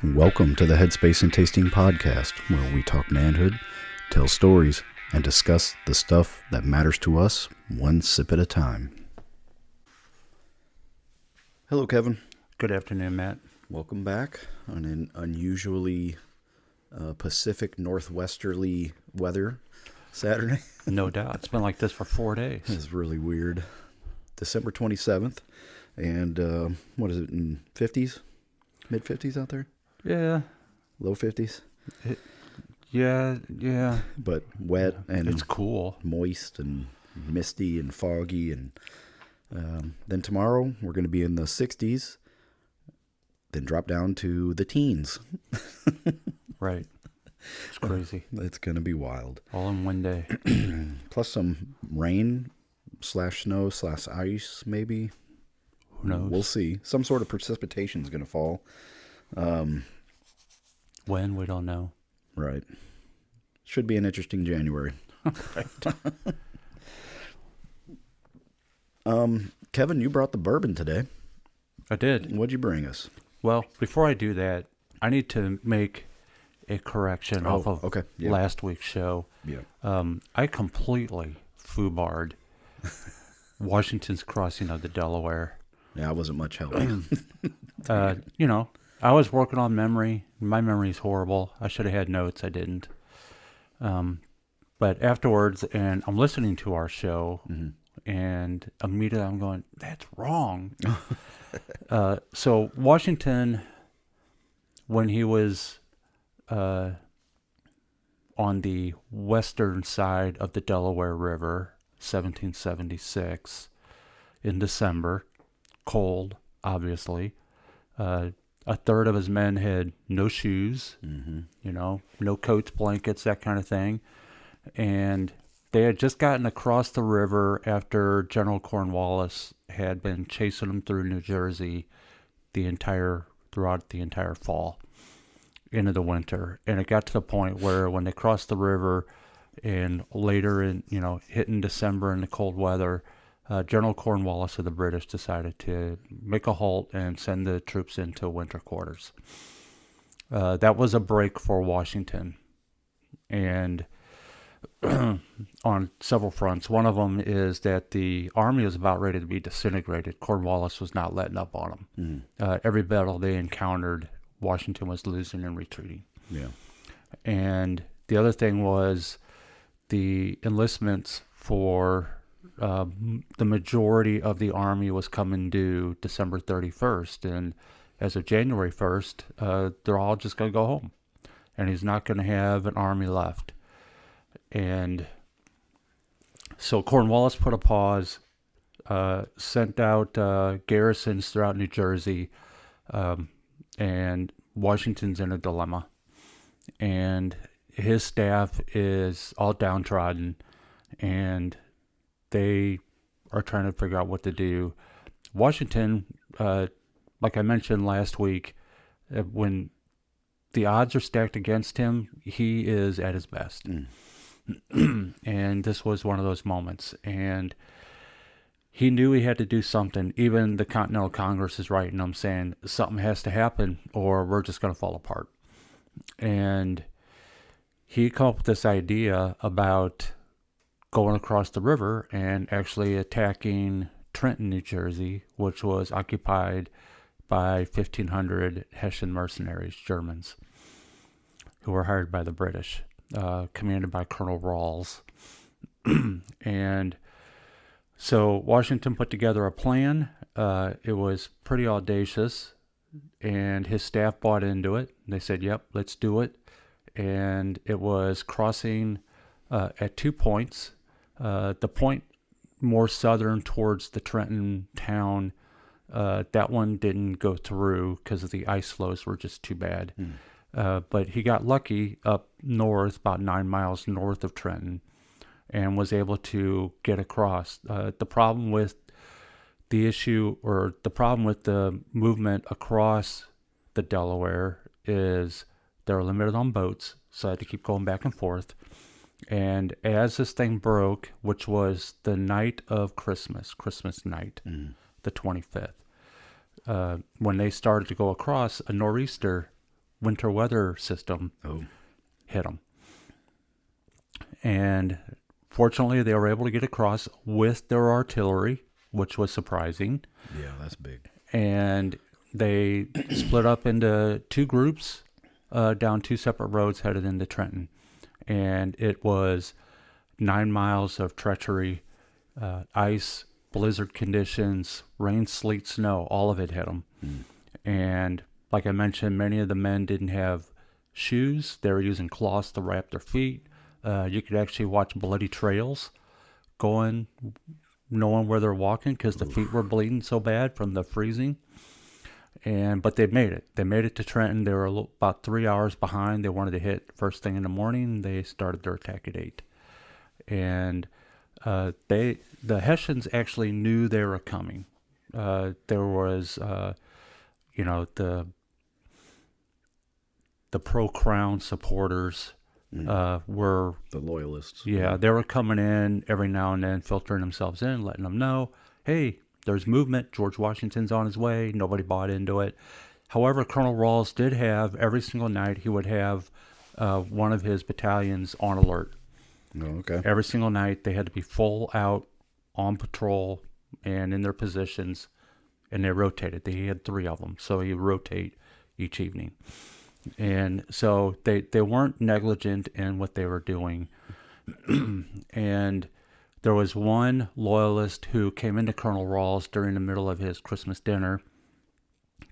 Welcome to the Headspace and Tasting Podcast, where we talk manhood, tell stories, and discuss the stuff that matters to us one sip at a time. Hello, Kevin. Good afternoon, Matt. Welcome back on an unusually Pacific Northwesterly weather Saturday. No doubt. It's been like this for 4 days. It's really weird. December 27th, and what is it, in 50s? Mid-50s out there? Yeah. Low 50s? Yeah. But wet and it's cool. Moist and misty and foggy. And then tomorrow we're going to be in the 60s, then drop down to the teens. Right. It's crazy. It's going to be wild. All in one day. Plus some rain / snow / ice maybe. Who knows? We'll see. Some sort of precipitation is going to fall. When? We don't know. Right. Should be an interesting January. Kevin, you brought the bourbon today. I did. What'd you bring us? Well, before I do that, I need to make a correction off of last week's show. Yeah. I completely foobarred Washington's crossing of the Delaware. Yeah, I wasn't much help. I was working on memory. My memory's horrible. I should have had notes. I didn't. But afterwards, and I'm listening to our show, and immediately I'm going, that's wrong. So Washington, when he was on the western side of the Delaware River, 1776, in December, cold, obviously, a third of his men had no shoes, no coats, blankets, that kind of thing. And they had just gotten across the river after General Cornwallis had been chasing them through New Jersey throughout the entire fall into the winter. And it got to the point where when they crossed the river and later hitting December in the cold weather, General Cornwallis of the British decided to make a halt and send the troops into winter quarters. That was a break for Washington, and on several fronts. One of them is that the army was about ready to be disintegrated. Cornwallis was not letting up on them. Every battle they encountered, Washington was losing and retreating. Yeah. And the other thing was the enlistments for the majority of the army was coming due December 31st. And as of January 1st, they're all just going to go home. And he's not going to have an army left. And so Cornwallis put a pause, sent out garrisons throughout New Jersey, and Washington's in a dilemma. And his staff is all downtrodden, and they are trying to figure out what to do. Washington, like I mentioned last week, when the odds are stacked against him, he is at his best. And this was one of those moments. And he knew he had to do something. Even the Continental Congress is writing him saying something has to happen or we're just going to fall apart. And he came up with this idea about going across the river and actually attacking Trenton, New Jersey, which was occupied by 1,500 Hessian mercenaries, Germans, who were hired by the British, commanded by Colonel Rawls. And so Washington put together a plan. It was pretty audacious, and his staff bought into it. They said, yep, let's do it. And it was crossing at 2 points. The point more southern towards the Trenton town, that one didn't go through because the ice flows were just too bad. But he got lucky up north, about 9 miles north of Trenton, and was able to get across. The problem with the movement across the Delaware is they're limited on boats, so I had to keep going back and forth. And as this thing broke, which was the night of Christmas night, the 25th, when they started to go across, a nor'easter winter weather system hit them. And fortunately, they were able to get across with their artillery, which was surprising. Yeah, that's big. And they split up into two groups down two separate roads headed into Trenton. And it was 9 miles of treachery, ice, blizzard conditions, rain, sleet, snow, all of it hit them. And like I mentioned, many of the men didn't have shoes. They were using cloths to wrap their feet. You could actually watch bloody trails going, knowing where they're walking because the feet were bleeding so bad from the freezing. But they made it. They made it to Trenton. They were about 3 hours behind. They wanted to hit first thing in the morning. They started their attack at 8. And the Hessians actually knew they were coming. There was, the pro-Crown supporters were... The loyalists. Yeah, they were coming in every now and then, filtering themselves in, letting them know, hey, there's movement. George Washington's on his way. Nobody bought into it. However, Colonel Rawls did have, every single night, he would have one of his battalions on alert. Oh, okay. Every single night, they had to be full out on patrol and in their positions, and they rotated. They had 3 of them, so you rotate each evening. And so they weren't negligent in what they were doing. And there was one loyalist who came into Colonel Rawls during the middle of his Christmas dinner,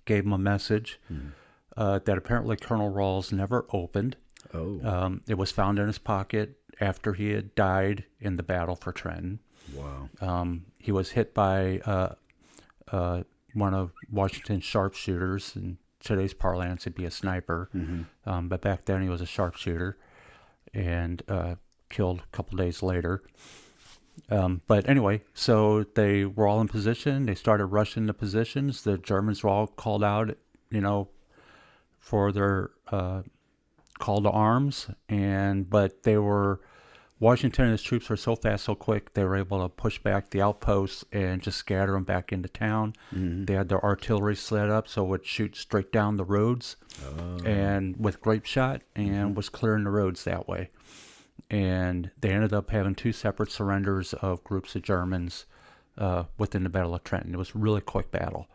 gave him a message that apparently Colonel Rawls never opened. Oh. It was found in his pocket after he had died in the battle for Trenton. Wow. He was hit by one of Washington's sharpshooters. In today's parlance, it'd be a sniper. But back then he was a sharpshooter and killed a couple days later. But anyway, so they were all in position. They started rushing the positions. The Germans were all called out, for their call to arms. But Washington and his troops were so fast, so quick, they were able to push back the outposts and just scatter them back into town. They had their artillery set up so it would shoot straight down the roads and with grape shot and was clearing the roads that way. And they ended up having 2 separate surrenders of groups of Germans within the Battle of Trenton. It was a really quick battle.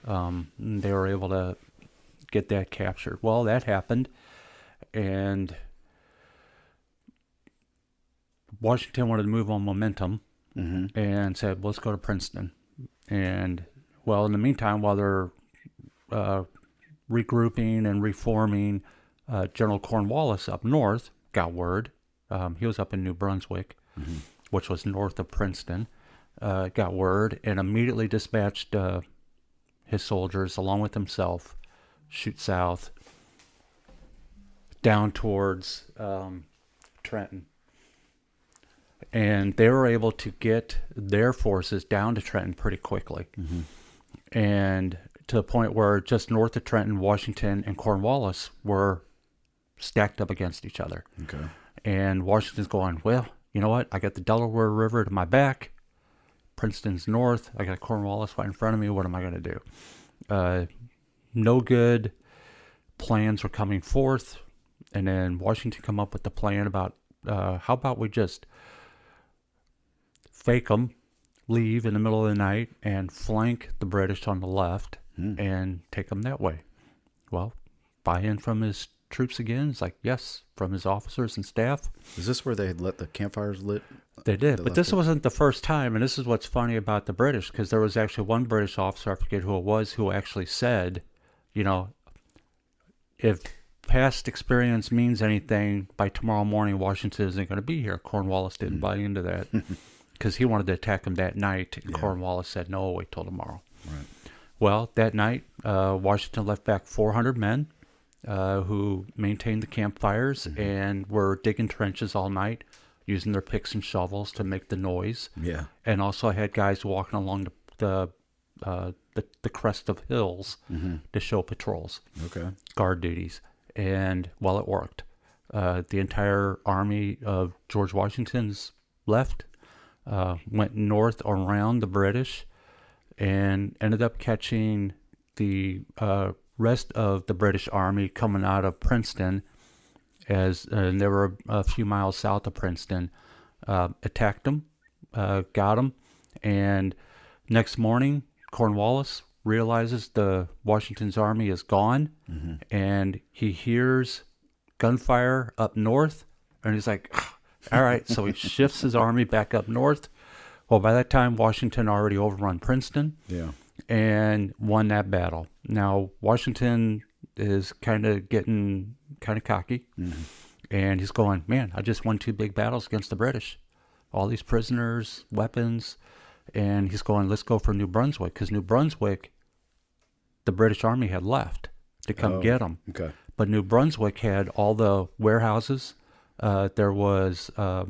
They were able to get that captured. Well, that happened, and Washington wanted to move on momentum and said, let's go to Princeton. And, well, in the meantime, while they're regrouping and reforming, General Cornwallis up north got word. He was up in New Brunswick, which was north of Princeton, got word and immediately dispatched his soldiers along with himself, shoot south, down towards Trenton. And they were able to get their forces down to Trenton pretty quickly. And to the point where just north of Trenton, Washington and Cornwallis were stacked up against each other. Okay. And Washington's going, well, you know what? I got the Delaware River to my back. Princeton's north. I got Cornwallis right in front of me. What am I going to do? No good plans were coming forth. And then Washington come up with the plan about, how about we just fake them, leave in the middle of the night, and flank the British on the left and take them that way. Well, buy-in from his troops again. It's like, yes, from his officers and staff. Is this where they had let the campfires lit? They did, but this wasn't the first time, and this is what's funny about the British, because there was actually one British officer, I forget who it was, who actually said, if past experience means anything, by tomorrow morning Washington isn't going to be here. Cornwallis didn't buy into that because he wanted to attack him that night, and Cornwallis said, no, wait till tomorrow. Right. Well, that night, Washington left back 400 men who maintained the campfires and were digging trenches all night, using their picks and shovels to make the noise. Yeah. And also had guys walking along the crest of hills to show patrols. Okay. Guard duties. And, well, it worked. The entire army of George Washington's left, went north around the British, and ended up catching the rest of the British Army coming out of Princeton, and they were a few miles south of Princeton, attacked them, got them, and next morning, Cornwallis realizes the Washington's army is gone, and he hears gunfire up north, and he's like, all right, so he shifts his army back up north. Well, by that time, Washington already overrun Princeton and won that battle. Now, Washington is kind of getting kind of cocky, and he's going, man, I just won 2 big battles against the British. All these prisoners, weapons, and he's going, let's go for New Brunswick, because New Brunswick, the British Army had left to come get them. Okay. But New Brunswick had all the warehouses. There was a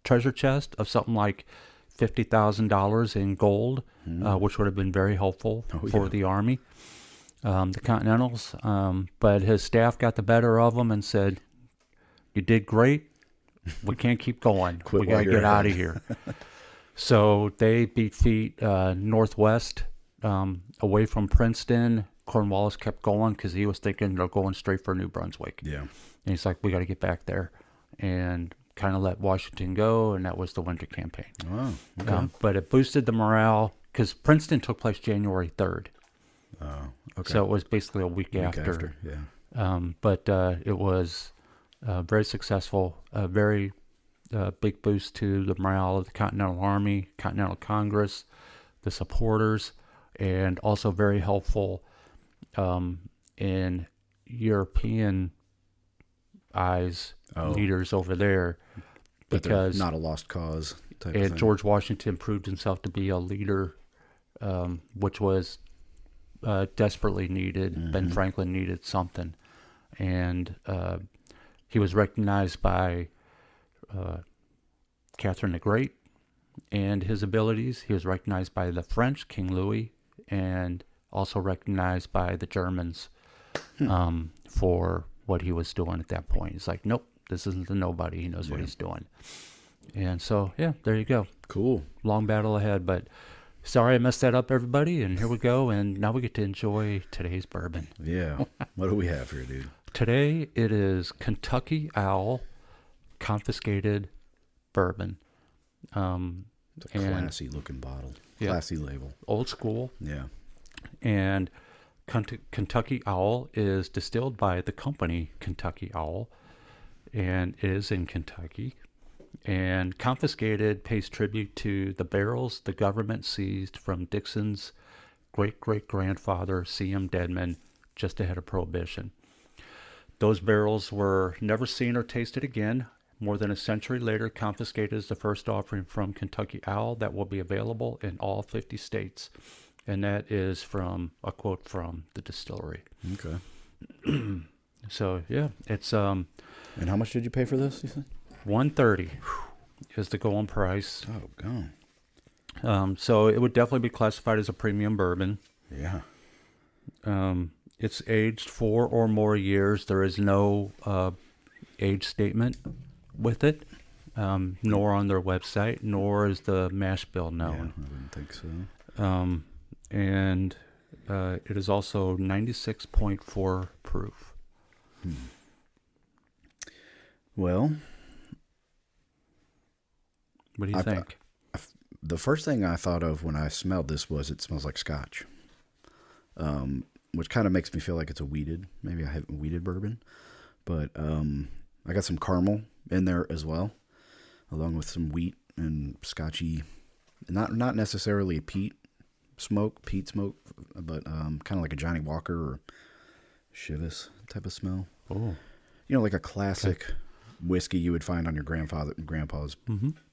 treasure chest of something like $50,000 in gold, which would have been very helpful for the Army, the Continentals. But his staff got the better of him and said, you did great. We can't keep going. We got to get out of here. So they beat feet northwest, away from Princeton. Cornwallis kept going because he was thinking they're going straight for New Brunswick. Yeah. And he's like, we got to get back there. And kind of let Washington go, and that was the winter campaign. Wow. Okay. But it boosted the morale because Princeton took place January 3rd. Oh, okay. So it was basically a week after. Yeah. But it was very successful, a very big boost to the morale of the Continental Army, Continental Congress, the supporters, and also very helpful in European eyes, leaders over there, because not a lost cause type of thing. George Washington proved himself to be a leader, which was desperately needed. Ben Franklin needed something, and he was recognized by Catherine the Great and his abilities. He was recognized by the French, King Louis, and also recognized by the Germans for what he was doing at that point. He's like, nope, this isn't a nobody. He knows what he's doing. And so, yeah, there you go. Cool. Long battle ahead, but sorry I messed that up, everybody. And here we go. And now we get to enjoy today's bourbon. Yeah. What do we have here, dude? Today it is Kentucky Owl Confiscated Bourbon. It's a classy looking bottle. Classy label. Old school. Yeah. And Kentucky Owl is distilled by the company Kentucky Owl, and it is in Kentucky. And Confiscated pays tribute to the barrels the government seized from Dixon's great-great-grandfather, C.M. Dedman, just ahead of Prohibition. Those barrels were never seen or tasted again. More than a century later, Confiscated is the first offering from Kentucky Owl that will be available in all 50 states. And that is from a quote from the distillery. Okay. So, yeah, it's... And how much did you pay for this, you said? $130 is the going price. Oh, God. So it would definitely be classified as a premium bourbon. Yeah. It's aged 4 or more years. There is no age statement with it, nor on their website, nor is the mash bill known. Yeah, I wouldn't think so. And it is also 96.4 proof. Well, what do you think? The first thing I thought of when I smelled this was it smells like Scotch, which kind of makes me feel like it's a wheated. Maybe I have a wheated bourbon, but I got some caramel in there as well, along with some wheat and Scotchy, not necessarily peat smoke, but kind of like a Johnny Walker or Chivas type of smell. Oh, you know, like a classic whiskey you would find on your grandpa's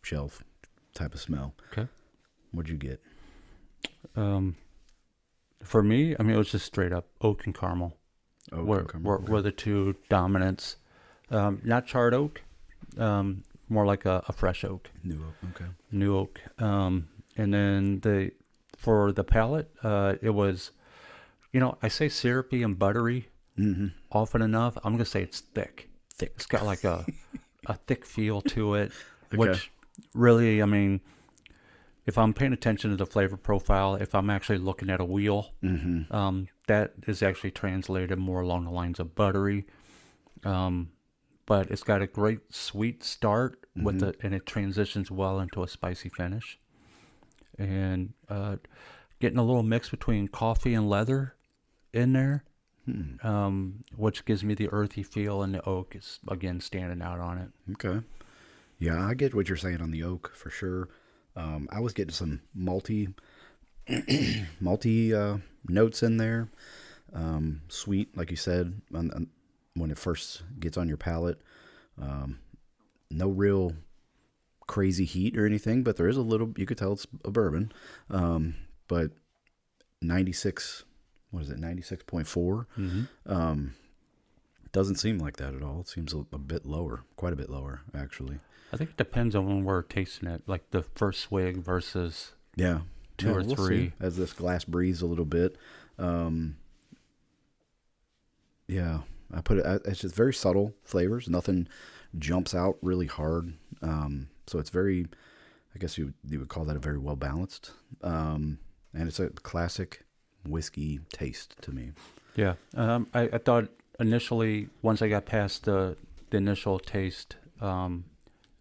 shelf type of smell. Okay. What'd you get? For me, I mean, it was just straight up oak and caramel. Were the two dominants. Not charred oak, more like a fresh oak. New oak, okay. New oak. And then for the palate, it was, I say syrupy and buttery often enough. I'm going to say it's thick. It's got like a thick feel to it, which really, I mean, if I'm paying attention to the flavor profile, if I'm actually looking at a wheel, that is actually translated more along the lines of buttery. But it's got a great sweet start and it transitions well into a spicy finish. And getting a little mix between coffee and leather in there, which gives me the earthy feel, and the oak is, again, standing out on it. Okay. Yeah, I get what you're saying on the oak for sure. I was getting some malty notes in there. Sweet, like you said, when it first gets on your palate. No real crazy heat or anything, but there is a little, you could tell it's a bourbon. But 96, what is it, 96.4? Doesn't seem like that at all. It seems a bit lower, quite a bit lower, actually. I think it depends on when we're tasting it, like the first swig versus two or we'll three. See. As this glass breathes a little bit. I put it, it's just very subtle flavors. Nothing jumps out really hard. So it's very, I guess you would call that a very well balanced. And it's a classic whiskey taste to me. Yeah. I thought initially, once I got past the initial taste,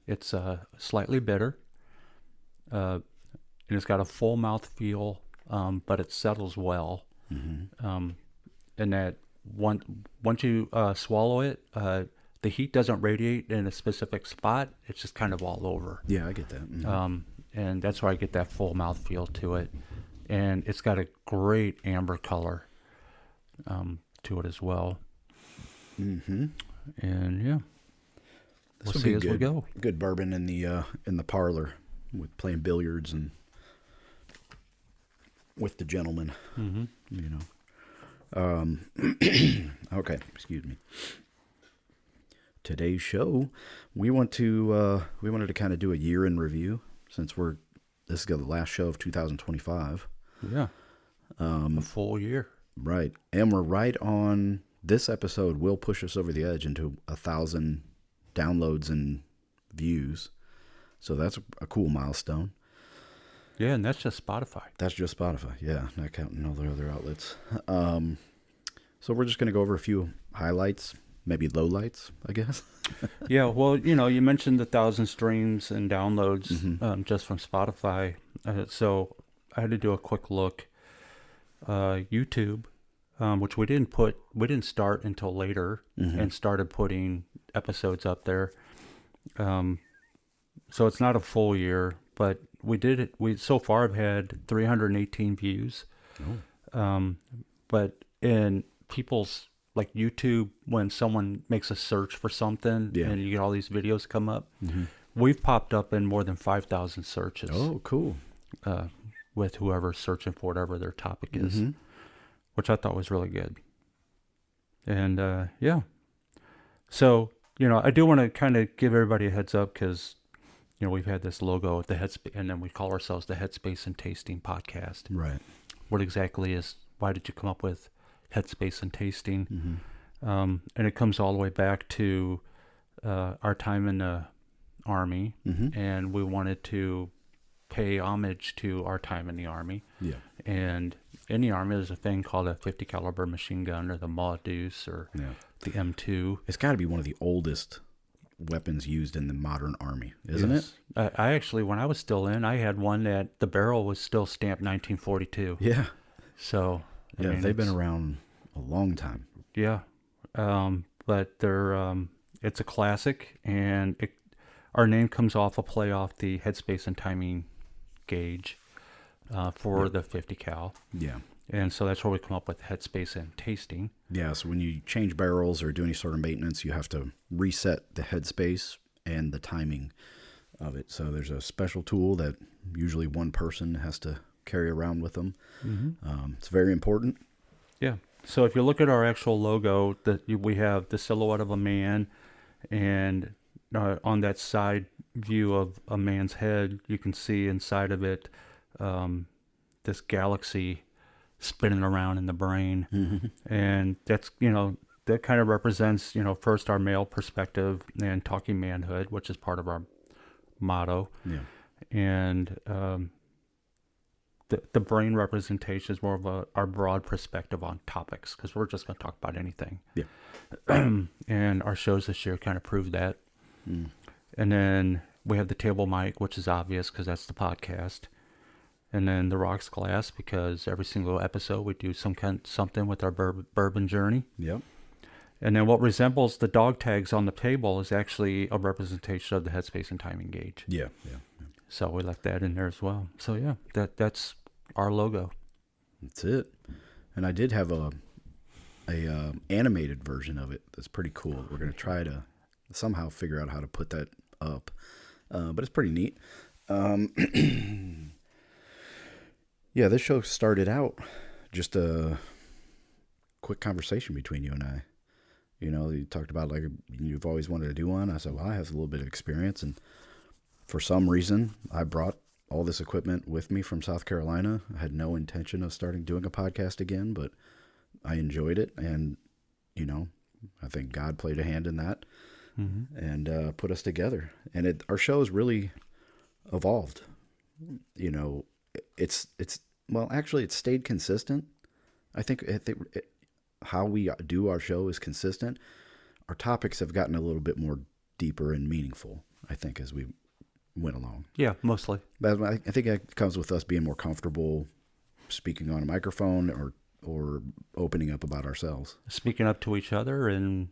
it's slightly bitter. And it's got a full mouth feel, but it settles well. And that once you swallow it, the heat doesn't radiate in a specific spot. It's just kind of all over. Yeah, I get that. And that's where I get that full mouth feel to it. And it's got a great amber color to it as well. And yeah, we'll see as we go. Good bourbon in the parlor with playing billiards and with the gentleman. You know. Okay, excuse me. Today's show, we wanted to kind of do a year in review since this is the last show of 2025. Yeah. A full year. Right. And we're right on, this episode will push us over the edge into 1,000 downloads and views. So that's a cool milestone. Yeah, and that's just Spotify. That's just Spotify, yeah. Not counting all the other outlets. So we're just going to go over a few highlights, maybe lowlights, I guess. Yeah, well, you mentioned the 1,000 streams and downloads just from Spotify. So I had to do a quick look. YouTube, which we didn't start until later and started putting episodes up there. So it's not a full year, but we did it. We so far have had 318 views. But in people's, like YouTube, when someone makes a search for something and you get all these videos come up, we've popped up in more than 5,000 searches. Oh, cool. With whoever's searching for whatever their topic is, which I thought was really good. And yeah. So, I do want to kind of give everybody a heads up because, we've had this logo at the Headspace, and then we call ourselves the Headspace and Tasting Podcast. Right. What exactly why did you come up with Headspace and Tasting? And it comes all the way back to our time in the Army, and we wanted to pay homage to our time in the Army. Yeah. And in the Army, there's a thing called a 50 caliber machine gun, or the Maudus, or the M2. It's got to be one of the oldest weapons used in the modern Army, isn't it? I actually, when I was still in, I had one that the barrel was still stamped 1942. Yeah. So I mean, they've been around a long time. Yeah. But they're it's a classic, and our name comes off a play off the headspace and timing gauge for the 50 cal. Yeah. And so that's where we come up with headspace and tasting. Yeah, so when you change barrels or do any sort of maintenance, you have to reset the headspace and the timing of it. So there's a special tool that usually one person has to carry around with them. It's very important. Yeah. So if you look at our actual logo, we have the silhouette of a man, and on that side view of a man's head, you can see inside of it this galaxy spinning around in the brain. And that's, that kind of represents, first our male perspective and talking manhood, which is part of our motto. Yeah. And the brain representation is more of our broad perspective on topics, because we're just going to talk about anything. Yeah. And our shows this year kind of proved that. Mm. And then we have the table mic, which is obvious because that's the podcast. And then the rocks glass, because every single episode we do something with our bourbon journey. Yep. And then what resembles the dog tags on the table is actually a representation of the headspace and timing gauge. Yeah. So we left that in there as well. So yeah, that's our logo. That's it. And I did have a animated version of it that's pretty cool. We're going to try to somehow figure out how to put that up. But it's pretty neat. Yeah, this show started out just a quick conversation between you and I. You know, you talked about, like, you've always wanted to do one. I said, well, I have a little bit of experience. And for some reason, I brought all this equipment with me from South Carolina. I had no intention of starting doing a podcast again, but I enjoyed it. And, you know, I think God played a hand in that and put us together. And our show has really evolved. You know, it's stayed consistent. I think how we do our show is consistent. Our topics have gotten a little bit more deeper and meaningful, I think, as we went along. Yeah, mostly. But I think it comes with us being more comfortable speaking on a microphone or opening up about ourselves. Speaking up to each other and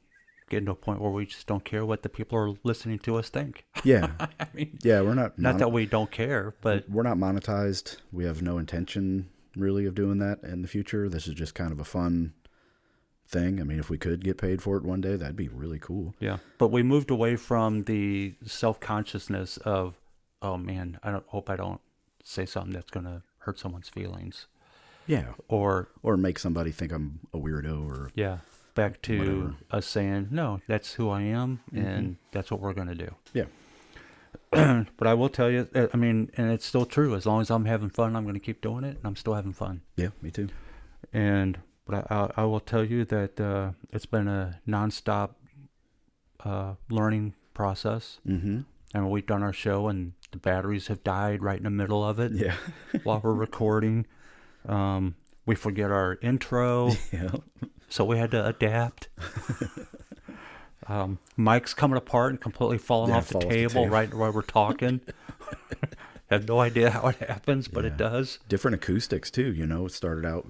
getting to a point where we just don't care what the people are listening to us think. Yeah. I mean, yeah, we're not that we don't care, but we're not monetized. We have no intention really of doing that in the future. This is just kind of a fun thing. I mean, if we could get paid for it one day, that'd be really cool. Yeah. But we moved away from the self-consciousness of, oh man, hope I don't say something that's going to hurt someone's feelings. Yeah. Or make somebody think I'm a weirdo or yeah. Back to whatever. Us saying, no, that's who I am, and that's what we're going to do. Yeah. But I will tell you, I mean, and it's still true. As long as I'm having fun, I'm going to keep doing it, and I'm still having fun. Yeah, me too. But I will tell you that it's been a nonstop learning process. Mm-hmm. I mean, we've done our show, and the batteries have died right in the middle of it. Yeah. While we're recording. We forget our intro. Yeah. So we had to adapt. Mike's coming apart and completely falling off the table right while we're talking. Have no idea how it happens, but it does. Different acoustics too, you know. It started out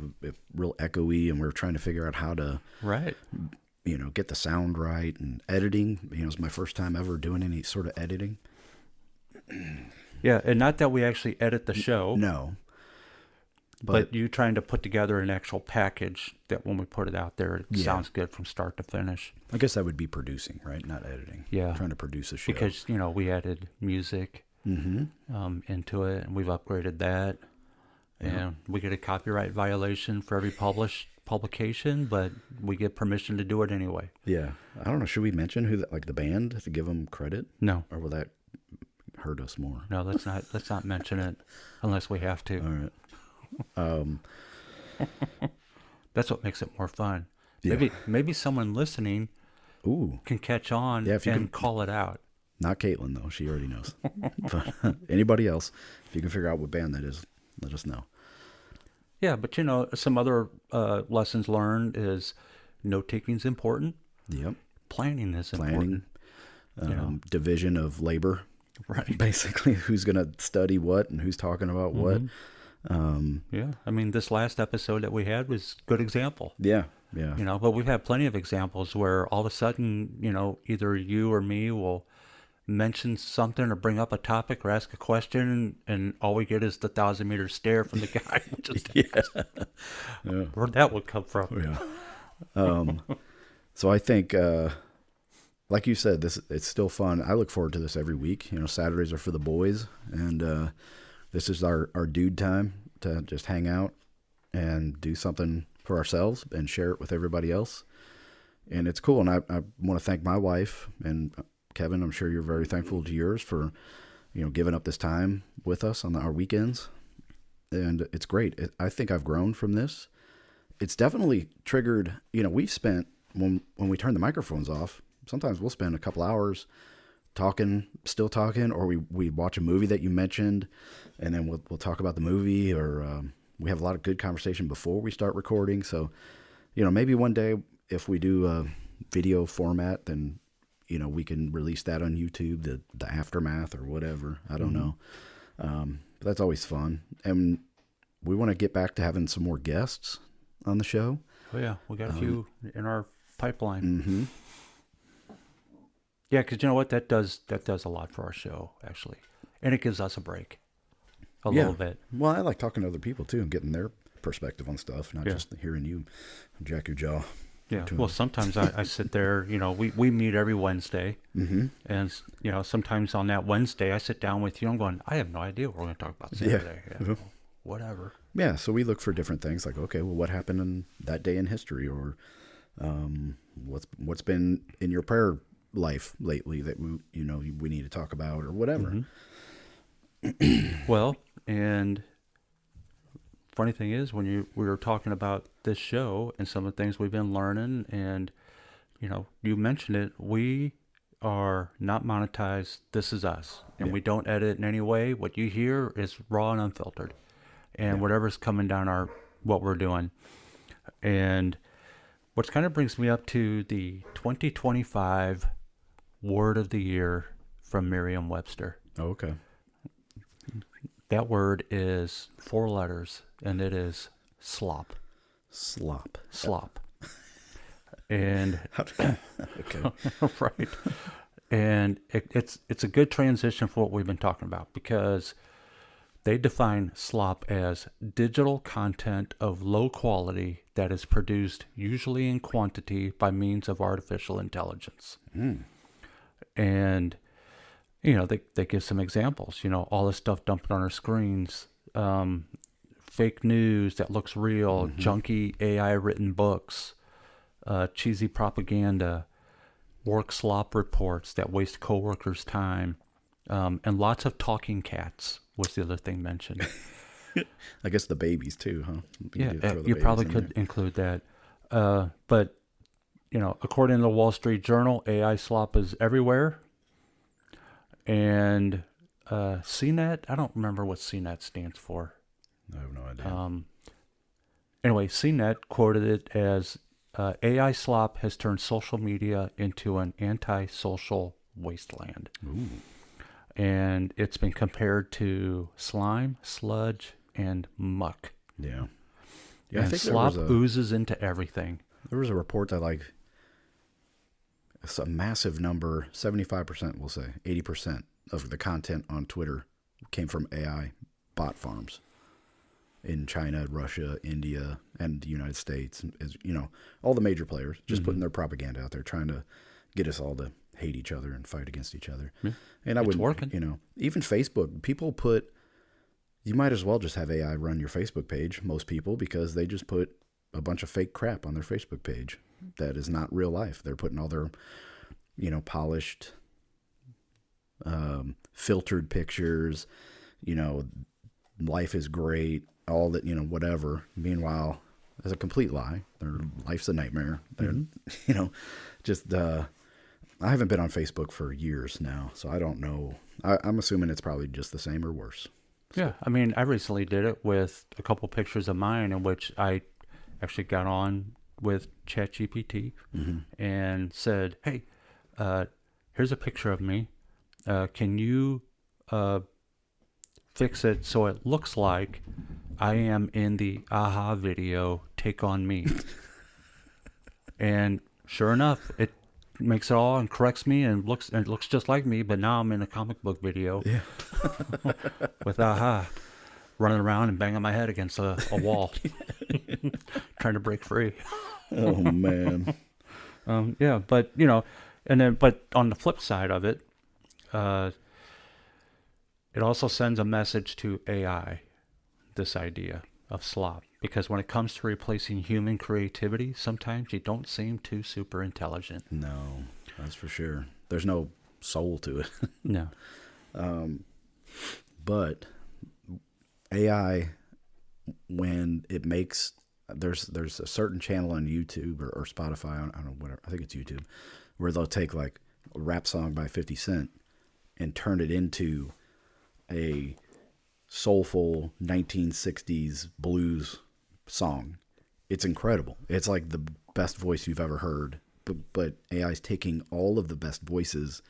real echoey, and we were trying to figure out how to, you know, get the sound right. And editing, you know, it was my first time ever doing any sort of editing. Yeah, and not that we actually edit the show. No. But you trying to put together an actual package that when we put it out there, it sounds good from start to finish. I guess that would be producing, right? Not editing. Yeah. Trying to produce a show. Because, you know, we added music into it, and we've upgraded that. Yeah. And we get a copyright violation for every publication, but we get permission to do it anyway. Yeah. I don't know. Should we mention who, like the band, to give them credit? No. Or will that hurt us more? No, let's not mention it unless we have to. All right. That's what makes it more fun. Yeah. Maybe someone listening can catch on and call it out. Not Caitlin, though. She already knows. But anybody else, if you can figure out what band that is, let us know. Yeah, but you know, some other lessons learned is note-taking is important. Yep. Planning is important. Division of labor. Right. Basically, who's going to study what and who's talking about what. Yeah, I mean, this last episode that we had was a good example. Yeah. You know, but we've had plenty of examples where all of a sudden, you know, either you or me will mention something or bring up a topic or ask a question, and all we get is the 1,000-meter stare from the guy. Where'd that one come from? Yeah. So I think, like you said, it's still fun. I look forward to this every week. You know, Saturdays are for the boys, and this is our dude time to just hang out and do something for ourselves and share it with everybody else. And it's cool. And I want to thank my wife, and Kevin, I'm sure you're very thankful to yours for, you know, giving up this time with us on our weekends. And it's great. I think I've grown from this. It's definitely triggered, you know, we've spent, when we turn the microphones off, sometimes we'll spend a couple hours still talking, or we watch a movie that you mentioned, and then we'll talk about the movie, or we have a lot of good conversation before we start recording. So, maybe one day if we do a video format, then we can release that on YouTube, the aftermath or whatever. I don't know. But that's always fun, and we want to get back to having some more guests on the show. Oh yeah, we got a few in our pipeline. Mm-hmm. Yeah, because you know what, that does a lot for our show actually, and it gives us a break a little bit. Well, I like talking to other people too and getting their perspective on stuff, not just hearing you jack your jaw. Yeah. Well, sometimes I sit there. We meet every Wednesday, and sometimes on that Wednesday I sit down with you. I'm going, I have no idea what we're going to talk about Saturday. Yeah. Whatever. Yeah, so we look for different things like, okay, well, what happened in that day in history, or what's been in your prayer life lately that we need to talk about, or whatever. Well, and funny thing is, when we were talking about this show and some of the things we've been learning, and you mentioned it, we are not monetized. This is us, and we don't edit in any way. What you hear is raw and unfiltered. And whatever's coming down what we're doing. And what kind of brings me up to the 2025 word of the year from Merriam-Webster. Oh, okay. That word is 4 letters, and it is slop. Slop. And okay. right. And it's a good transition for what we've been talking about, because they define slop as digital content of low quality that is produced usually in quantity by means of artificial intelligence. And, they give some examples, all this stuff dumped on our screens, fake news that looks real, junky AI written books, cheesy propaganda, work slop reports that waste coworkers' time, and lots of talking cats was the other thing mentioned. I guess the babies too, huh? You probably could include that. But, according to the Wall Street Journal, AI slop is everywhere. And CNET, I don't remember what CNET stands for. I have no idea. Anyway, CNET quoted it as AI slop has turned social media into an anti-social wasteland. Ooh. And it's been compared to slime, sludge, and muck. Yeah. And I think slop oozes into everything. There was a report that it's a massive number, 75%, we'll say, 80% of the content on Twitter came from AI bot farms in China, Russia, India, and the United States. All the major players just putting their propaganda out there, trying to get us all to hate each other and fight against each other. Yeah, and it's working. Even Facebook, people you might as well just have AI run your Facebook page, most people, because they just put a bunch of fake crap on their Facebook page that is not real life. They're putting all their, polished, filtered pictures, life is great, all that, whatever. Meanwhile, it's a complete lie. Their life's a nightmare. They're, I haven't been on Facebook for years now, so I don't know. I'm assuming it's probably just the same or worse. Yeah, I mean, I recently did it with a couple pictures of mine in which I actually got on with ChatGPT and said, hey, here's a picture of me. Can you fix it so it looks like I am in the AHA video, Take On Me? And sure enough, it makes it all and corrects me and it looks just like me, but now I'm in a comic book video with AHA running around and banging my head against a wall trying to break free. Oh man. But but on the flip side of it, it also sends a message to AI, this idea of slop, because when it comes to replacing human creativity, sometimes you don't seem too super intelligent. No, that's for sure. There's no soul to it. No. But AI, when it makes, there's a certain channel on YouTube or Spotify, I don't know, whatever, I think it's YouTube, where they'll take like a rap song by 50 Cent and turn it into a soulful 1960s blues song. It's incredible. It's like the best voice you've ever heard. But AI is taking all of the best voices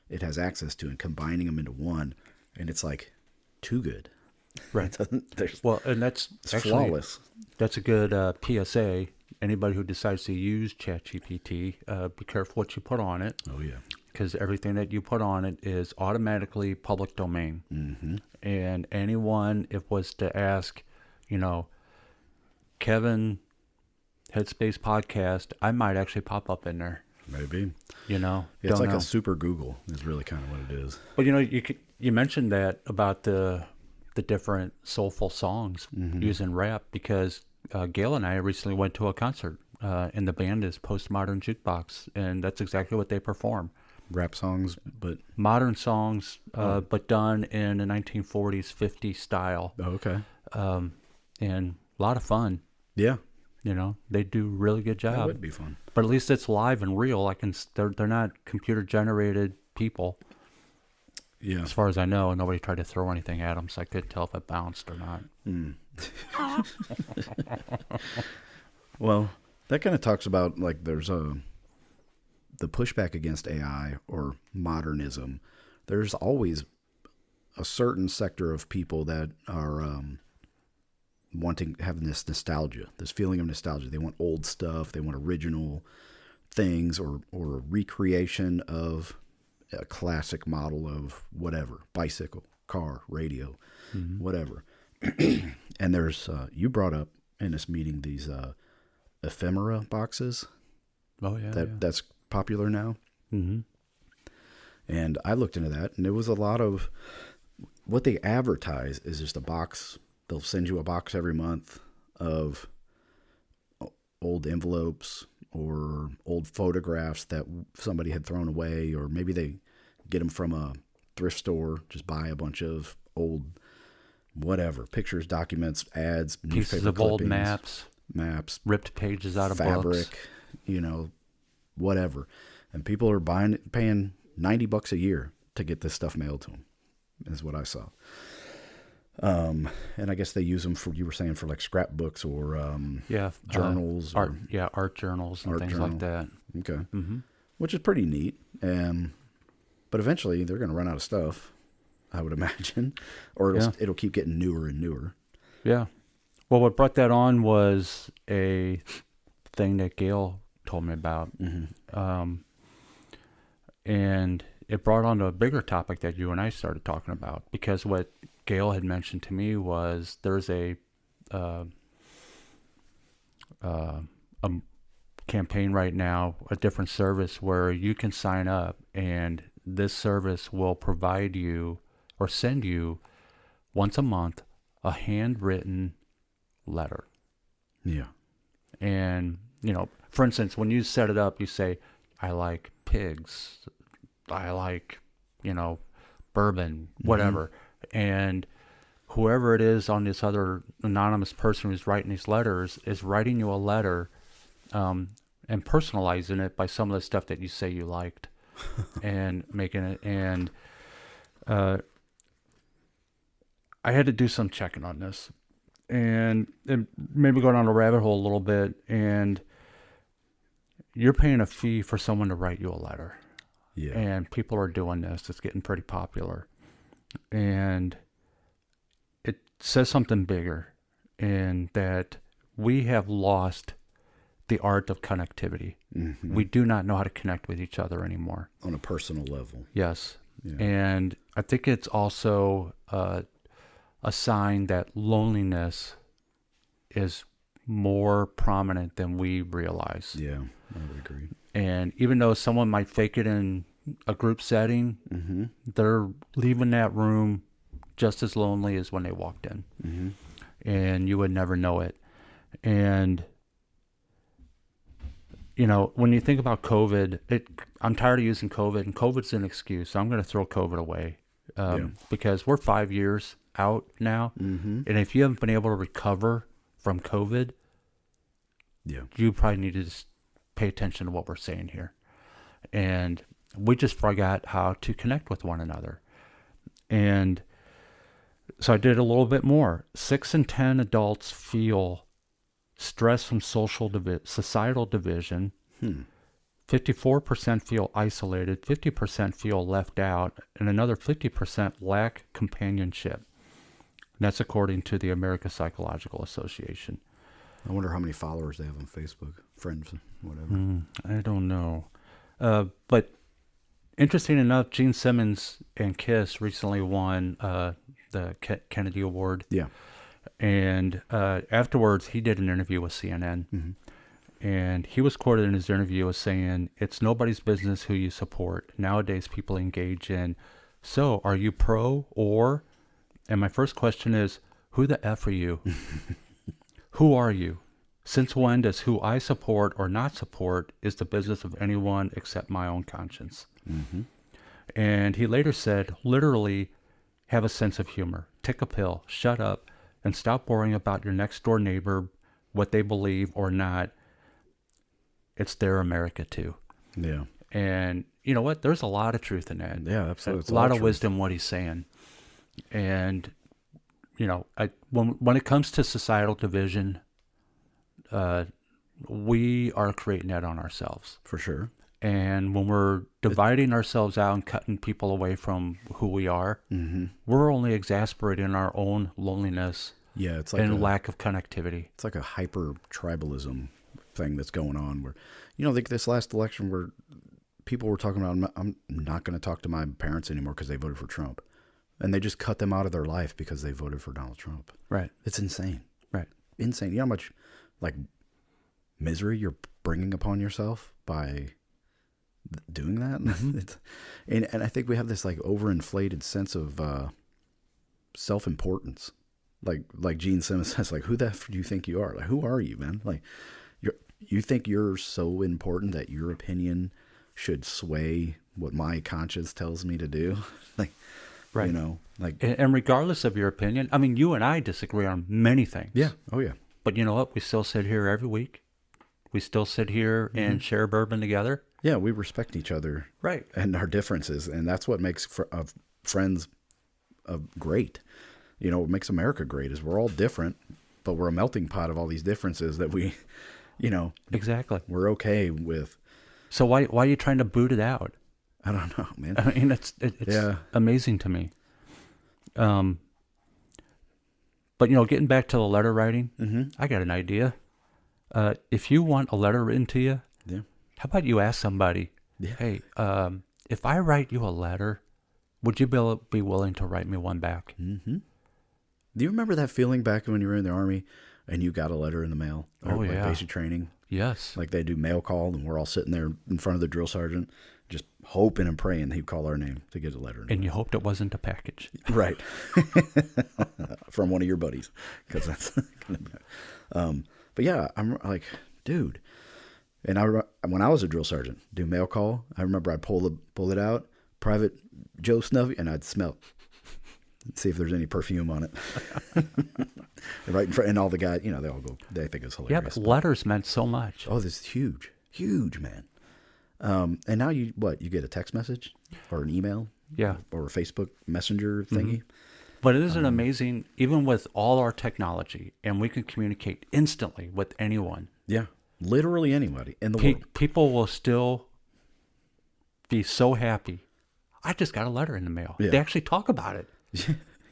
it has access to and combining them into one, and it's like too good. Right. It's Well, and that's actually flawless. That's a good PSA. Anybody who decides to use ChatGPT, be careful what you put on it. Oh yeah. Because everything that you put on it is automatically public domain. Mm-hmm. And anyone, if was to ask, Kevin, Headspace podcast, I might actually pop up in there. Maybe. It's like a super Google is really kind of what it is. But you mentioned that about the different soulful songs using rap, because Gail and I recently went to a concert, and the band is Postmodern Jukebox, and that's exactly what they perform. Rap songs, but modern songs, but done in a 1940s, 50s style. Oh, okay. And a lot of fun. Yeah. They do a really good job. That would be fun. But at least it's live and real. They're not computer generated people. Yeah. As far as I know, nobody tried to throw anything at them, so I couldn't tell if it bounced or not. Well, that kind of talks about like there's the pushback against AI or modernism. There's always a certain sector of people that are having this nostalgia, this feeling of nostalgia. They want old stuff. They want original things or a recreation of a classic model of whatever, bicycle, car, radio, whatever. And there's, you brought up in this meeting these ephemera boxes. Oh, yeah. That's popular now. Mm-hmm. And I looked into that, and it was a lot of what they advertise is just a box. They'll send you a box every month of old envelopes or old photographs that somebody had thrown away, or maybe they get them from a thrift store, just buy a bunch of old whatever, pictures, documents, ads, pieces of old maps, ripped pages out of fabric, books. Whatever. And people are paying $90 a year to get this stuff mailed to them, is what I saw. And I guess they use them you were saying, for like scrapbooks or journals. Art journals and things like that. Okay. Mm-hmm. Which is pretty neat. But eventually they're going to run out of stuff, I would imagine. Or it'll keep getting newer and newer. Yeah. Well, what brought that on was a thing that Gail told me about. Mm-hmm. And it brought on to a bigger topic that you and I started talking about, because what Gail had mentioned to me was there's a campaign right now, a different service where you can sign up, and this service will provide you or send you once a month a handwritten letter. Yeah. And, for instance, when you set it up, you say, I like pigs, I like, bourbon, whatever. Mm-hmm. And whoever it is on this other anonymous person who's writing these letters is writing you a letter and personalizing it by some of the stuff that you say you liked and making it. And I had to do some checking on this. And it made me go down a rabbit hole a little bit. And you're paying a fee for someone to write you a letter. Yeah. And people are doing this. It's getting pretty popular. And it says something bigger, in that we have lost the art of connectivity. Mm-hmm. We do not know how to connect with each other anymore. On a personal level. Yes. Yeah. And I think it's also a sign that loneliness is more prominent than we realize. Yeah, I would agree. And even though someone might fake it in a group setting, mm-hmm. they're leaving that room just as lonely as when they walked in. Mm-hmm. And you would never know it. And, when you think about COVID, I'm tired of using COVID, and COVID's an excuse. So I'm going to throw COVID away because we're 5 years out now. Mm-hmm. And if you haven't been able to recover from COVID, you probably need to just pay attention to what we're saying here. And We just forgot how to connect with one another. And so I did a little bit more. 6 in 10 adults feel stress from societal division. 54% feel isolated, 50% feel left out, and another 50% lack companionship. And that's according to the American Psychological Association. I wonder how many followers they have on Facebook, friends, whatever. I don't know. But interesting enough, Gene Simmons and Kiss recently won the Kennedy Award. Yeah. And afterwards, he did an interview with CNN. Mm-hmm. And he was quoted in his interview as saying, "It's nobody's business who you support. Nowadays, people engage in, so are you pro or?" And my first question is, who the F are you? Who are you? Since when does who I support or not support is the business of anyone except my own conscience? Mm-hmm. And he later said, literally, have a sense of humor. Take a pill, shut up, and stop worrying about your next door neighbor, what they believe or not. It's their America too. Yeah. And you know what? There's a lot of truth in that. Yeah, absolutely. It's A lot of truth. wisdom what he's saying. And you know, when it comes to societal division, we are creating that on ourselves. For sure. And when we're dividing ourselves out and cutting people away from who we are, Mm-hmm. we're only exasperating our own loneliness Yeah, it's like and lack of connectivity. it's like a hyper tribalism thing that's going on. Where, you know, like this last election, where people were talking about, I'm not going to talk to my parents anymore because they voted for Trump, and they just cut them out of their life because they voted for Donald Trump. Right. It's insane. Right. Insane. You know how much like misery you're bringing upon yourself by doing that? Mm-hmm. and I think we have this like overinflated sense of self-importance. Like Gene Simmons says, like, who the F do you think you are? Like, who are you, man? Like, you think you're so important that your opinion should sway what my conscience tells me to do? Like, Right. you know, like, And regardless of your opinion, I mean, you and I disagree on many things. yeah. Oh, yeah. But you know what? We still sit here every week. We still sit here and share bourbon together. Yeah, we respect each other. Right. And our differences. And that's what makes friends great. You know, what makes America great is we're all different, but we're a melting pot of all these differences that we, you know, Exactly. we're okay with. So why are you trying to boot it out? I don't know, man. I mean, it's Yeah. amazing to me. But you know, getting back to the letter writing, I got an idea. If you want a letter written to you, Yeah. how about you ask somebody, Yeah. hey, if I write you a letter, would you be willing to write me one back? Mm-hmm. Do you remember that feeling back when you were in the Army and you got a letter in the mail? Or Oh, yeah. Basic training. Yes. Like they do mail call and we're all sitting there in front of the drill sergeant, just hoping and praying that he'd call our name to get a letter. And you hoped it wasn't a package. Right. From one of your buddies. Because that's but yeah, I'm like, dude. And when I was a drill sergeant, do mail call, I remember I'd pull it out, Private Joe Snuffy, and I'd smell it. See if there's any perfume on it. Right in front, and all the guys, you know, they think it's hilarious. Yeah, but letters meant so much. Oh, this is huge, man. And now you get a text message or an email, Yeah. or a Facebook Messenger thingy. But it isn't amazing, even with all our technology, and we can communicate instantly with anyone. Yeah, literally anybody in the world. People will still be so happy. I just got a letter in the mail. Yeah. They actually talk about it.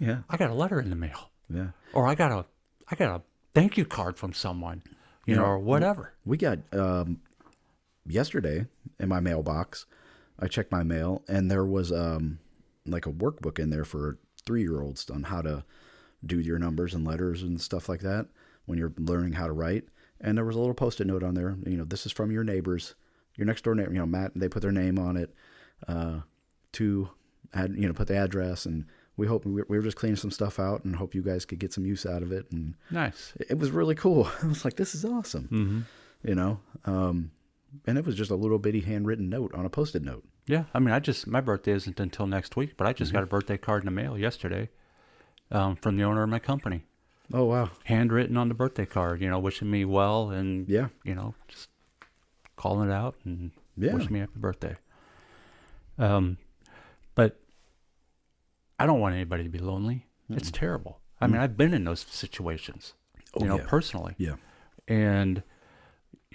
Yeah, I got a letter in the mail, yeah. or I got a thank you card from someone, you know, or whatever. We got yesterday in my mailbox. I checked my mail, and there was like a workbook in there for 3-year-olds on how to do your numbers and letters and stuff like that when you're learning how to write. And there was a little Post-it note on there. You know, this is from your neighbors, your next door neighbor. You know, Matt. They put their name on it to add. You know, put the address, and we were just cleaning some stuff out, and hope you guys could get some use out of it. And Nice. it was really cool. I was like, this is awesome. Mm-hmm. You know, and it was just a little bitty handwritten note on a Post-it note. Yeah, I mean, my birthday isn't until next week, but I just got a birthday card in the mail yesterday from the owner of my company. Oh, wow. Handwritten on the birthday card, you know, wishing me well and, Yeah. you know, just calling it out and Yeah. wishing me happy birthday. But I don't want anybody to be lonely. It's terrible. I mean, I've been in those situations, personally. Yeah. And,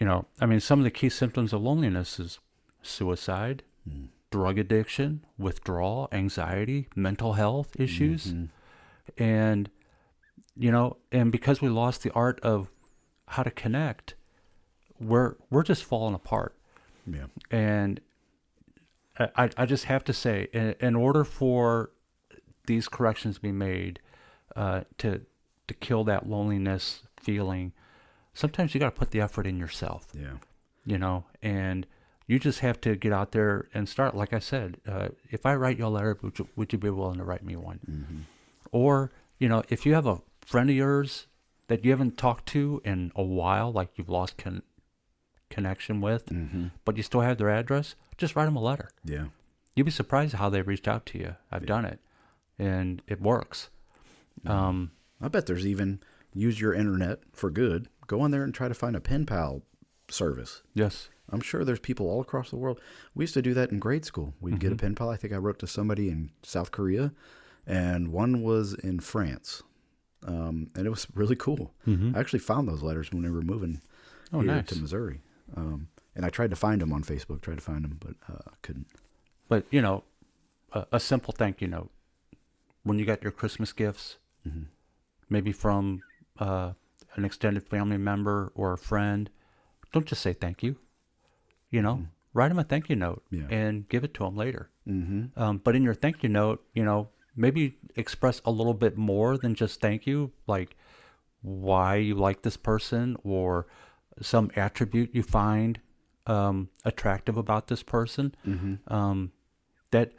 I mean, some of the key symptoms of loneliness is suicide, drug addiction, withdrawal, anxiety, mental health issues. And, and because we lost the art of how to connect, we're just falling apart. Yeah. And I just have to say, in order for these corrections to be made, to kill that loneliness feeling, sometimes you got to put the effort in yourself. Yeah. And you just have to get out there and start. Like I said, if I write you a letter, would you be willing to write me one? Or, if you have a friend of yours that you haven't talked to in a while, like you've lost connection with, but you still have their address, just write them a letter. Yeah. You'd be surprised how they reached out to you. I've done it, and it works. I bet there's even, use your internet for good. Go on there and try to find a pen pal service. Yes. I'm sure there's people all across the world. We used to do that in grade school. We'd get a pen pal. I think I wrote to somebody in South Korea, and one was in France. And it was really cool. I actually found those letters when they were moving here to Missouri. And I tried to find them on Facebook, but couldn't. But, a simple thank you note. When you got your Christmas gifts, maybe from an extended family member or a friend, don't just say thank you. Write them a thank you note and give it to them later. But in your thank you note, maybe express a little bit more than just thank you, like why you like this person or some attribute you find attractive about this person. That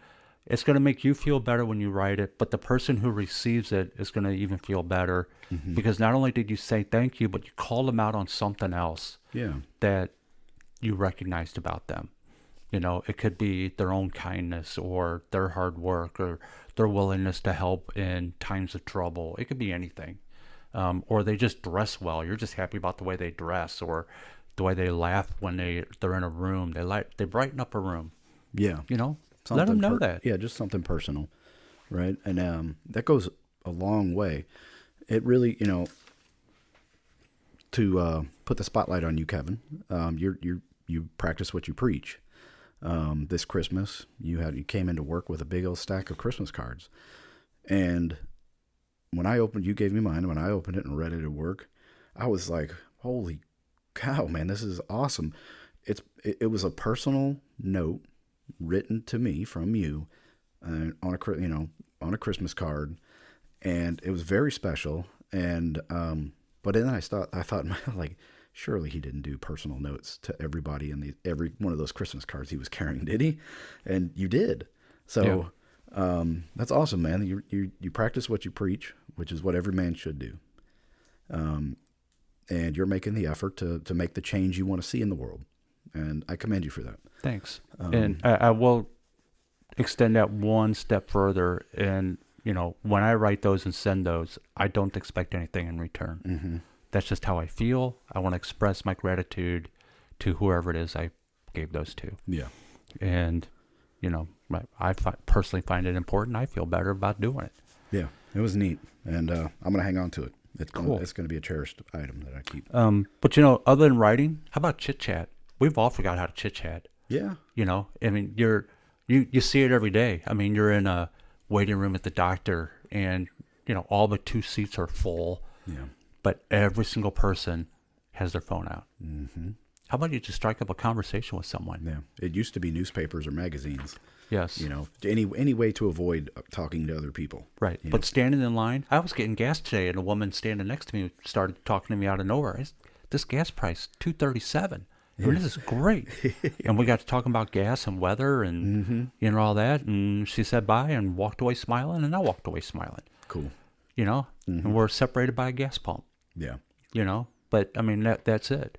it's going to make you feel better when you write it, but the person who receives it is going to even feel better because not only did you say thank you, but you called them out on something else that you recognized about them. It could be their own kindness or their hard work or their willingness to help in times of trouble. It could be anything. Or they just dress well. You're just happy about the way they dress or the way they laugh when they're in a room. They brighten up a room. Yeah. Let them know that. Yeah, just something personal, right? And that goes a long way. It really, to put the spotlight on you, Kevin. You practice what you preach. This Christmas, you came into work with a big old stack of Christmas cards, and when you gave me mine. When I opened it and read it at work, I was like, "Holy cow, man! This is awesome." It was a personal note written to me from you on a Christmas card, and it was very special. And but then I thought like, surely he didn't do personal notes to everybody in every one of those Christmas cards he was carrying, did he? And you did. So that's awesome, man. You practice what you preach, which is what every man should do. And you're making the effort to make the change you want to see in the world. And I commend you for that. Thanks. And I will extend that one step further. And, when I write those and send those, I don't expect anything in return. That's just how I feel. I want to express my gratitude to whoever it is I gave those to. Yeah. And, I personally find it important. I feel better about doing it. Yeah, it was neat. And I'm going to hang on to it. It's cool. It's going to be a cherished item that I keep. But, other than writing, how about chit-chat? We've all forgot how to chit-chat. Yeah. I mean, you see it every day. I mean, you're in a waiting room at the doctor and, all but 2 seats are full. Yeah. But every single person has their phone out. How about you just strike up a conversation with someone? Yeah. It used to be newspapers or magazines. Yes. Any way to avoid talking to other people. Right. But standing in line, I was getting gas today and a woman standing next to me started talking to me out of nowhere. This gas price, $2.37. I mean, this is great. And we got to talking about gas and weather and, all that. And she said bye and walked away smiling, and I walked away smiling. Cool. And we're separated by a gas pump. Yeah. But I mean, that's it.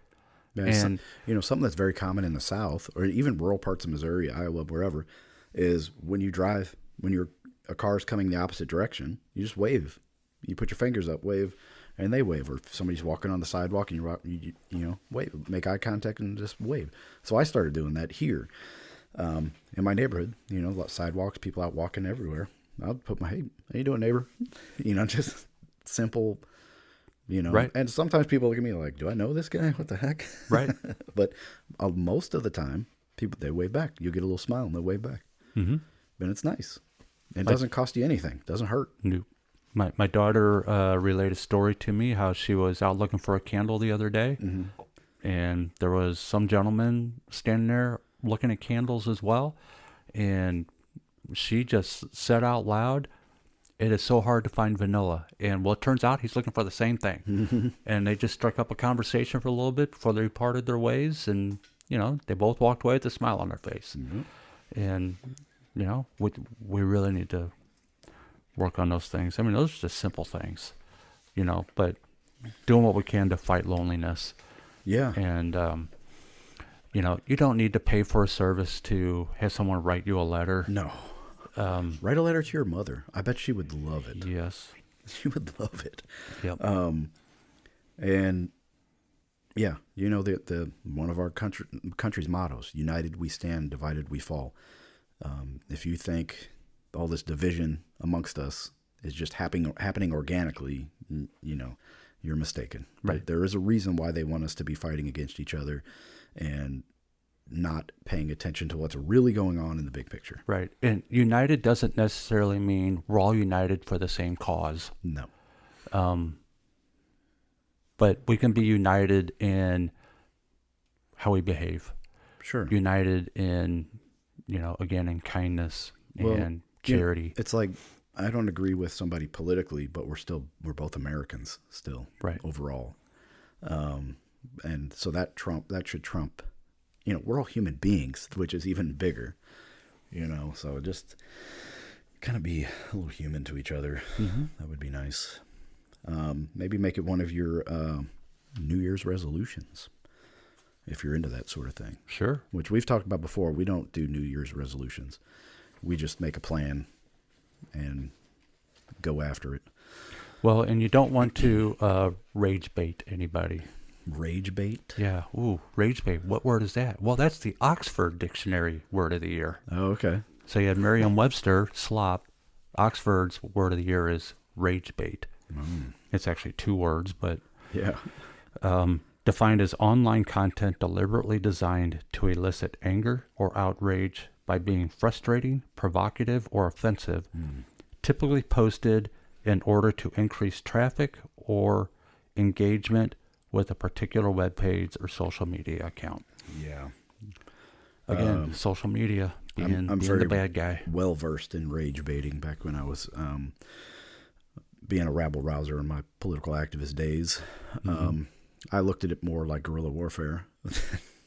Yeah, and something that's very common in the South or even rural parts of Missouri, Iowa, wherever, is when you drive, when a car's coming the opposite direction, you just wave. You put your fingers up, wave, and they wave. Or if somebody's walking on the sidewalk and you wave, make eye contact and just wave. So I started doing that here. In my neighborhood, sidewalks, people out walking everywhere. I'll put my, hey, how you doing, neighbor? Just simple, Right. And sometimes people look at me like, do I know this guy? What the heck? Right. But most of the time, people, they wave back. You get a little smile and they wave back. Mm-hmm. And it's nice. It doesn't cost you anything. It doesn't hurt. No. My daughter relayed a story to me how she was out looking for a candle the other day, and there was some gentleman standing there looking at candles as well, and she just said out loud, "It is so hard to find vanilla." And well, it turns out he's looking for the same thing. And they just struck up a conversation for a little bit before they parted their ways, and they both walked away with a smile on their face. And we really need to work on those things. I mean, those are just simple things, but doing what we can to fight loneliness. Yeah. And, you don't need to pay for a service to have someone write you a letter. No. Write a letter to your mother. I bet she would love it. Yes. She would love it. Yep. And yeah, the one of our country's mottos, united we stand, divided we fall. If you think all this division amongst us is just happening organically, you're mistaken. Right. There is a reason why they want us to be fighting against each other and not paying attention to what's really going on in the big picture. Right. And united doesn't necessarily mean we're all united for the same cause. No. But we can be united in how we behave. Sure. United in, again, in kindness and charity. It's like, I don't agree with somebody politically, but we're both Americans still, right? Overall. And so that should trump, we're all human beings, which is even bigger, so just kind of be a little human to each other. That would be nice. Maybe make it one of your New Year's resolutions, if you're into that sort of thing. Sure. Which we've talked about before. We don't do New Year's resolutions. We just make a plan and go after it. Well, and you don't want to rage bait anybody. Rage bait? Yeah. Ooh, rage bait. What word is that? Well, that's the Oxford Dictionary word of the year. Oh, okay. So you had Merriam-Webster, slop. Oxford's word of the year is rage bait. It's actually 2 words, but yeah. Defined as online content deliberately designed to elicit anger or outrage by being frustrating, provocative, or offensive, typically posted in order to increase traffic or engagement with a particular web page or social media account. Yeah. Again, social media being the bad guy. Well versed in rage baiting back when I was being a rabble rouser in my political activist days. I looked at it more like guerrilla warfare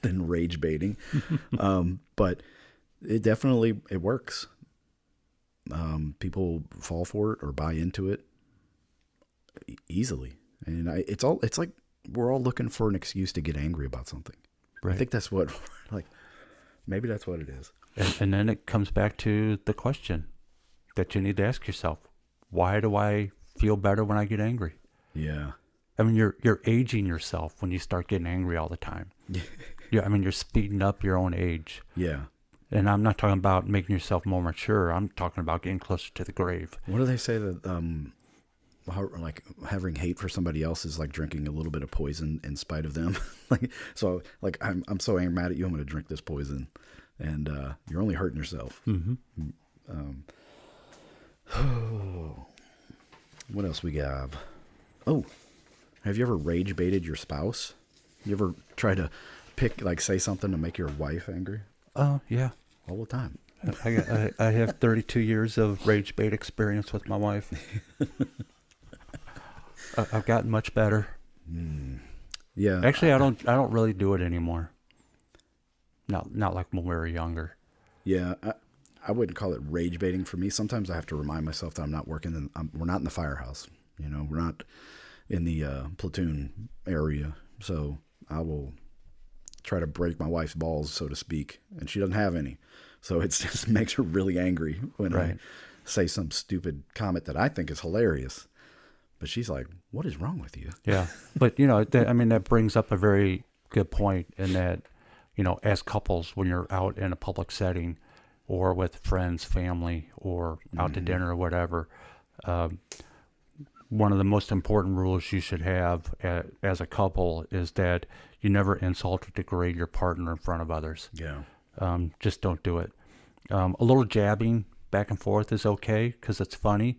than rage baiting. But it definitely, it works. People fall for it or buy into it easily. And it's like we're all looking for an excuse to get angry about something. Right. I think that's what, maybe that's what it is. And then it comes back to the question that you need to ask yourself. Why do I feel better when I get angry? Yeah. I mean, you're aging yourself when you start getting angry all the time. Yeah. I mean, you're speeding up your own age. Yeah. And I'm not talking about making yourself more mature. I'm talking about getting closer to the grave. What do they say that, having hate for somebody else is like drinking a little bit of poison in spite of them? I'm so mad at you, I'm going to drink this poison. And you're only hurting yourself. What else we have? Oh, have you ever rage baited your spouse? You ever try to say something to make your wife angry? Oh, yeah. All the time. I have 32 years of rage bait experience with my wife. I've gotten much better. Yeah. Actually, I don't really do it anymore. Not like when we were younger. Yeah. I wouldn't call it rage baiting for me. Sometimes I have to remind myself that I'm not working. We're not in the firehouse. We're not in the platoon area. So I will try to break my wife's balls, so to speak, and she doesn't have any. So it just makes her really angry when I say some stupid comment that I think is hilarious. But she's like, "What is wrong with you?" Yeah, but that brings up a very good point in that, as couples when you're out in a public setting or with friends, family, or out to dinner or whatever. One of the most important rules you should have as a couple is that you never insult or degrade your partner in front of others. Yeah. Just don't do it. A little jabbing back and forth is okay because it's funny,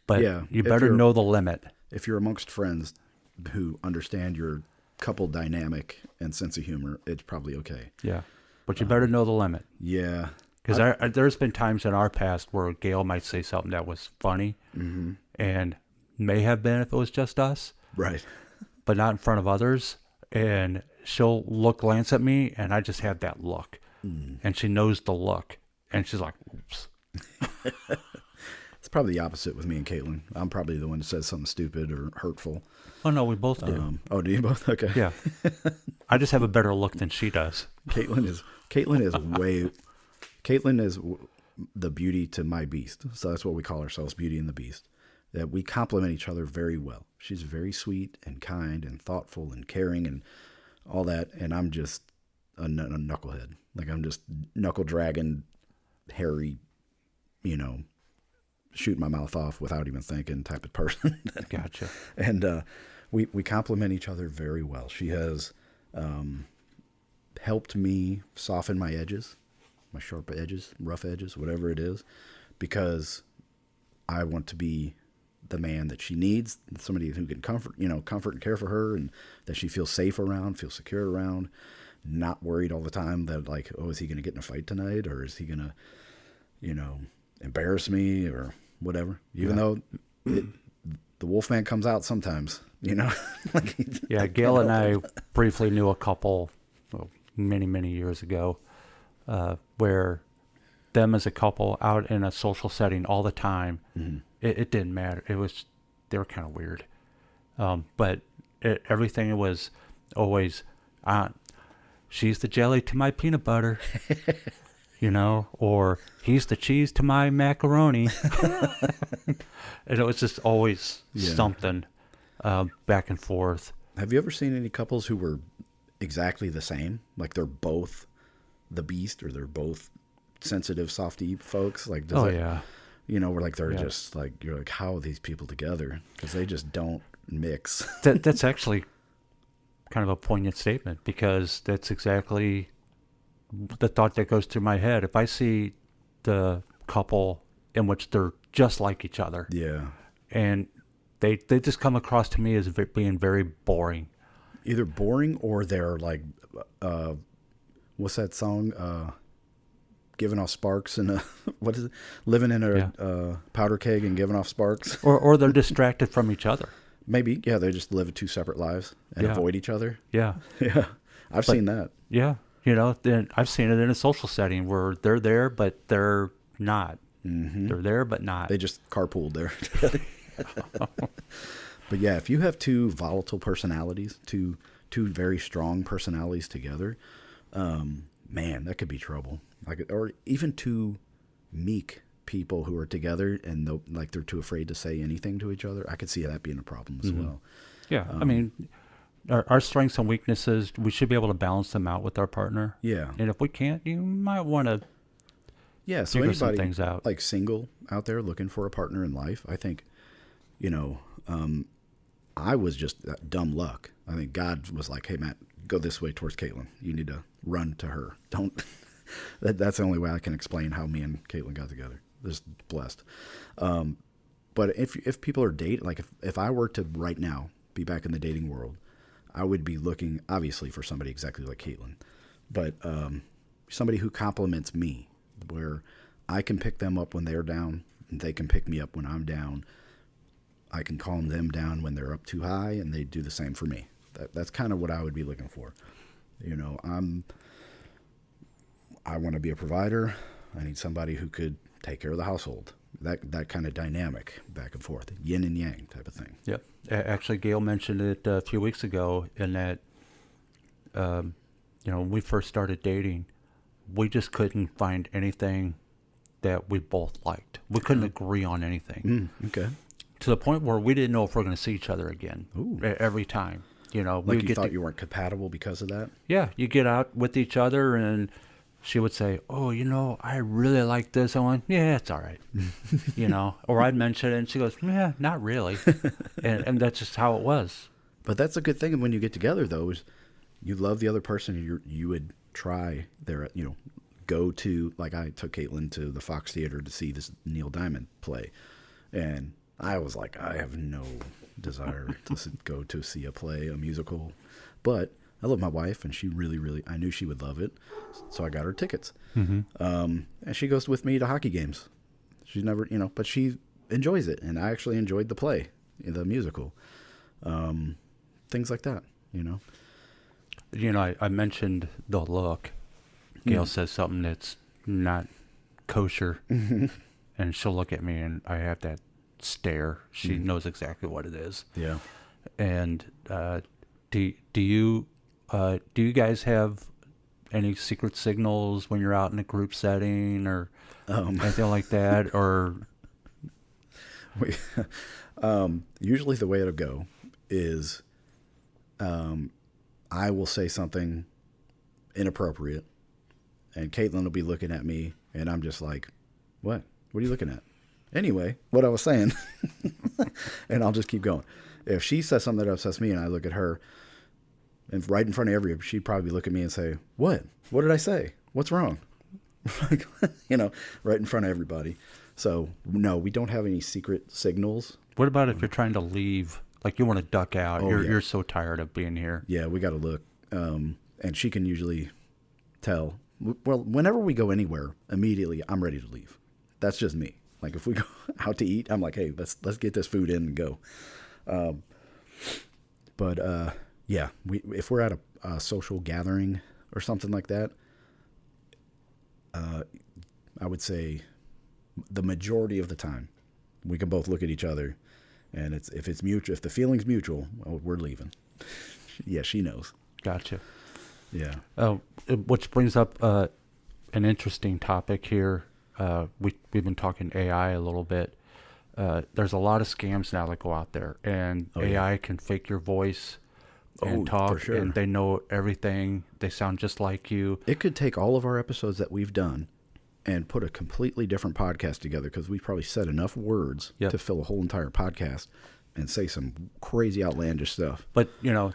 but you better know the limit. If you're amongst friends who understand your couple dynamic and sense of humor, it's probably okay. Yeah, but you better know the limit. Yeah. Because there's been times in our past where Gail might say something that was funny, and may have been if it was just us, right, but not in front of others. And she'll glance at me, and I just have that look, and she knows the look, and she's like, "Oops." It's probably the opposite with me and Caitlin. I'm probably the one that says something stupid or hurtful. Oh no, we both do. Do you both? Okay. Yeah, I just have a better look than she does. Caitlin is the beauty to my beast. So that's what we call ourselves, Beauty and the Beast. That we complement each other very well. She's very sweet and kind and thoughtful and caring and all that. And I'm just a knucklehead. Like I'm just knuckle dragging, hairy, shoot my mouth off without even thinking type of person. Gotcha. And we complement each other very well. She has helped me soften my edges, my sharp edges, rough edges, whatever it is, because I want to be the man that she needs, somebody who can comfort and care for her, and that she feels safe around, feels secure around, not worried all the time that like, oh, is he going to get in a fight tonight, or is he going to, embarrass me or whatever, even though the Wolfman comes out sometimes, like, yeah. Gail and I briefly knew a couple many, many years ago, where them as a couple out in a social setting all the time, it didn't matter. They were kind of weird. But everything was always, she's the jelly to my peanut butter, or he's the cheese to my macaroni. And it was just always something back and forth. Have you ever seen any couples who were exactly the same? Like they're both the beast, or they're both sensitive, softy folks? Like, yeah. Where like they're just like, you're like, how are these people together? Because they just don't mix. That's actually kind of a poignant statement, because that's exactly the thought that goes through my head. If I see the couple in which they're just like each other, and they just come across to me as being very boring. Either boring, or they're like, what's that song? Giving off sparks and what is it? Living in a powder keg and giving off sparks. Or they're distracted from each other. Maybe, yeah. They just live two separate lives and avoid each other. Yeah, yeah. I've seen that. Yeah, then I've seen it in a social setting where they're there but they're not. Mm-hmm. They're there but not. They just carpooled there together. But yeah, if you have two volatile personalities, two very strong personalities together, man, that could be trouble. Like, or even two meek people who are together and they're too afraid to say anything to each other. I could see that being a problem as well. Yeah, I mean, our strengths and weaknesses, we should be able to balance them out with our partner. Yeah, and if we can't, you might want to. Yeah, so anybody things out. Like single out there looking for a partner in life, I think, I was just dumb luck. I think God was like, "Hey, Matt, go this way towards Caitlin. You need to run to her. Don't." That's the only way I can explain how me and Caitlin got together. Just blessed. But if people are dating, like if I were to right now be back in the dating world, I would be looking obviously for somebody exactly like Caitlin, but somebody who compliments me, where I can pick them up when they're down and they can pick me up when I'm down. I can calm them down when they're up too high, and they do the same for me. That's kind of what I would be looking for. I want to be a provider. I need somebody who could take care of the household. That kind of dynamic back and forth, yin and yang type of thing. Yep. Actually, Gail mentioned it a few weeks ago in that, when we first started dating, we just couldn't find anything that we both liked. We couldn't agree on anything. Okay. To the point where we didn't know if we're going to see each other again. Ooh. Every time. Like you thought you weren't compatible because of that? Yeah, you get out with each other, and she would say, "Oh, I really like this." I went, "Yeah, it's all right," Or I'd mention it, and she goes, "Yeah, not really," and that's just how it was. But that's a good thing when you get together, though, is you love the other person, and you would try their, go to, like I took Caitlin to the Fox Theater to see this Neil Diamond play, and I was like, I have no desire to go to see a musical, but I love my wife, and she really, really, I knew she would love it, so I got her tickets. Mm-hmm. And she goes with me to hockey games. She's never, but she enjoys it, and I actually enjoyed the play, the musical. Things like that, I mentioned the look. Gail says something that's not kosher, and she'll look at me, and I have that stare. She knows exactly what it is. Yeah. And do you guys have any secret signals when you're out in a group setting or anything like that? Or usually the way it'll go is I will say something inappropriate, and Caitlin will be looking at me, and I'm just like, what are you looking at? Anyway, what I was saying. And I'll just keep going. If she says something that upsets me and I look at her, and right in front of everybody, she'd probably look at me and say, what did I say? What's wrong? Right in front of everybody. So no, we don't have any secret signals. What about if you're trying to leave? Like you want to duck out. Oh, you're so tired of being here. Yeah, we got to look. And she can usually tell. Well, whenever we go anywhere, immediately I'm ready to leave. That's just me. Like if we go out to eat, I'm like, hey, let's get this food in and go. Yeah, if we're at a social gathering or something like that, I would say the majority of the time we can both look at each other, and if it's mutual, if the feeling's mutual, well, we're leaving. Yeah, she knows. Gotcha. Yeah. Which brings up an interesting topic here. We've been talking AI a little bit. There's a lot of scams now that go out there, and AI can fake your voice and talk, for sure. and they know everything. They sound just like you. It could take all of our episodes that we've done and put a completely different podcast together, because we've probably said enough words to fill a whole entire podcast and say some crazy outlandish stuff. But,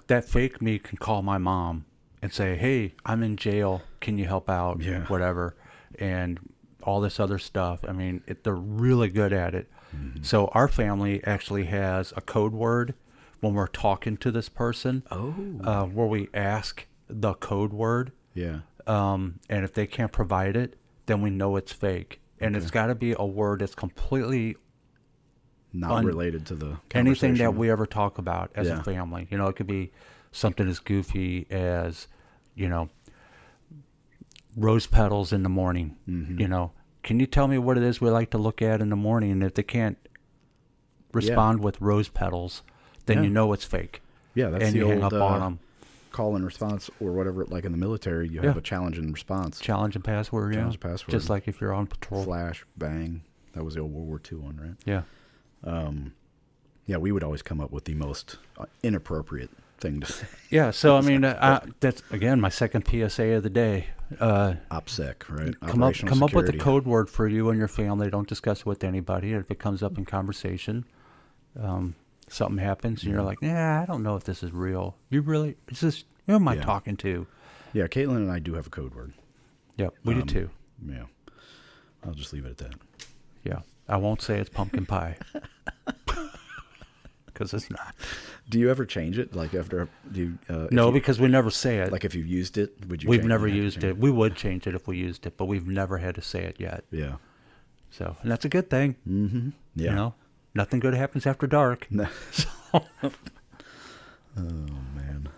that fake me can call my mom and say, hey, I'm in jail. Can you help out? Yeah. Whatever. And all this other stuff. I mean, they're really good at it. Mm-hmm. So our family actually has a code word when we're talking to this person. Where we ask the code word. Yeah. And if they can't provide it, then we know it's fake. And it's got to be a word that's completely not related to the anything that we ever talk about as a family. It could be something as goofy as, rose petals in the morning. Mm-hmm. Can you tell me what it is we like to look at in the morning? And if they can't respond with rose petals, then you know it's fake. Yeah, that's and the you old hang up on them. Call and response, or whatever, like in the military, you have a challenge and response. Challenge and password, Challenge and password. Just like if you're on patrol. Flash, bang. That was the old World War II one, right? Yeah. Yeah, we would always come up with the most inappropriate thing to say. Yeah, so I mean, that's, again, my second PSA of the day. OPSEC, right? Come up with a code word for you and your family. Don't discuss it with anybody. And if it comes up in conversation, something happens, and you're like, I don't know if this is real. Is this, who am I talking to? Yeah, Caitlin and I do have a code word. Yeah, we do too. Yeah. I'll just leave it at that. Yeah. I won't say it's pumpkin pie. Because it's not. Do you ever change it? Like after no, because we never say it. Like if you used it, would you? We've never used it. We would change it if we used it, but we've never had to say it yet. Yeah. So, and that's a good thing. Mm-hmm. Yeah. Nothing good happens after dark. No. So, oh man.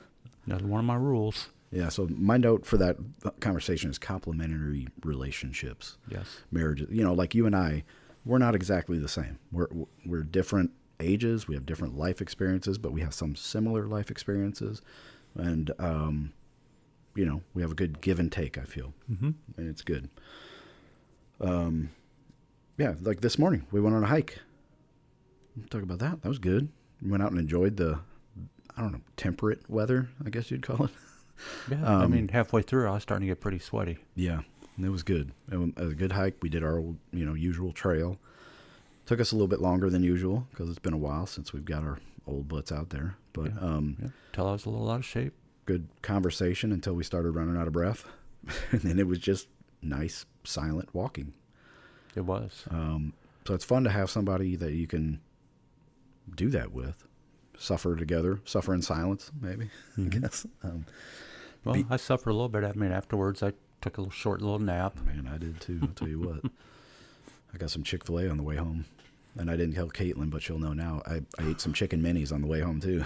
Another one of my rules. Yeah. So my note for that conversation is complementary relationships. Yes. Marriages. Like you and I, we're not exactly the same. We're different ages, we have different life experiences, but we have some similar life experiences, and we have a good give and take, I feel. Mm-hmm. And it's good. Like this morning we went on a hike. Talk about that. That was good. We went out and enjoyed the I don't know, temperate weather, I guess you'd call it. Yeah, I mean, halfway through, I was starting to get pretty sweaty. Yeah, it was good. It was a good hike. We did our old, usual trail. Took us a little bit longer than usual because it's been a while since we've got our old butts out there. But Till I was a little out of shape. good conversation until we started running out of breath. And then it was just nice, silent walking. It was. So it's fun to have somebody that you can do that with. Suffer together, suffer in silence, maybe, I guess. Well, I suffered a little bit. I mean, afterwards, I took a short little nap. Man, I did too. I'll tell you what. I got some Chick-fil-A on the way home. And I didn't tell Caitlin, but she'll know now. I ate some chicken minis on the way home, too.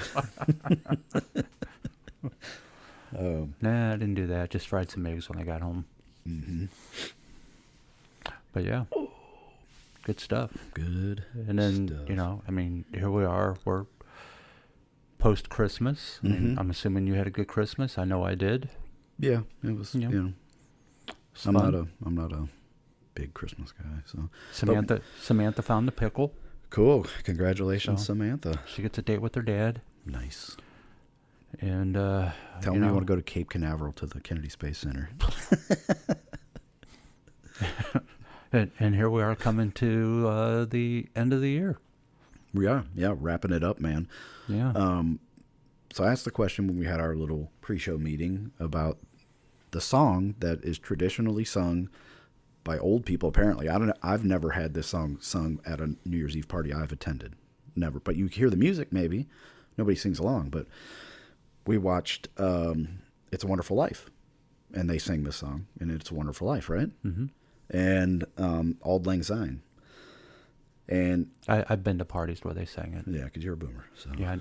Nah, I didn't do that. Just fried some eggs when I got home. Mm-hmm. But yeah, good stuff. Good And then, stuff. I mean, here we are. We're post-Christmas. I mean, I'm assuming you had a good Christmas. I know I did. Yeah, it was, Yeah. I'm not a big Christmas guy, so. Samantha found the pickle. Cool. Congratulations, So- Samantha. She gets a date with her dad. Nice. And, Tell me you want to go to Cape Canaveral to the Kennedy Space Center. and here we are coming to the end of the year. We are, wrapping it up, man. Yeah. So I asked the question when we had our little pre-show meeting about the song that is traditionally sung by old people. Apparently, I don't know. I've never had this song sung at a New Year's Eve party I've attended. Never. But you hear the music, maybe. Nobody sings along. But we watched It's a Wonderful Life, and they sang this song, and It's a Wonderful Life, right? Mm-hmm. And Auld Lang Syne. And I've been to parties where they sang it. yeah, because you're a boomer. So Yeah.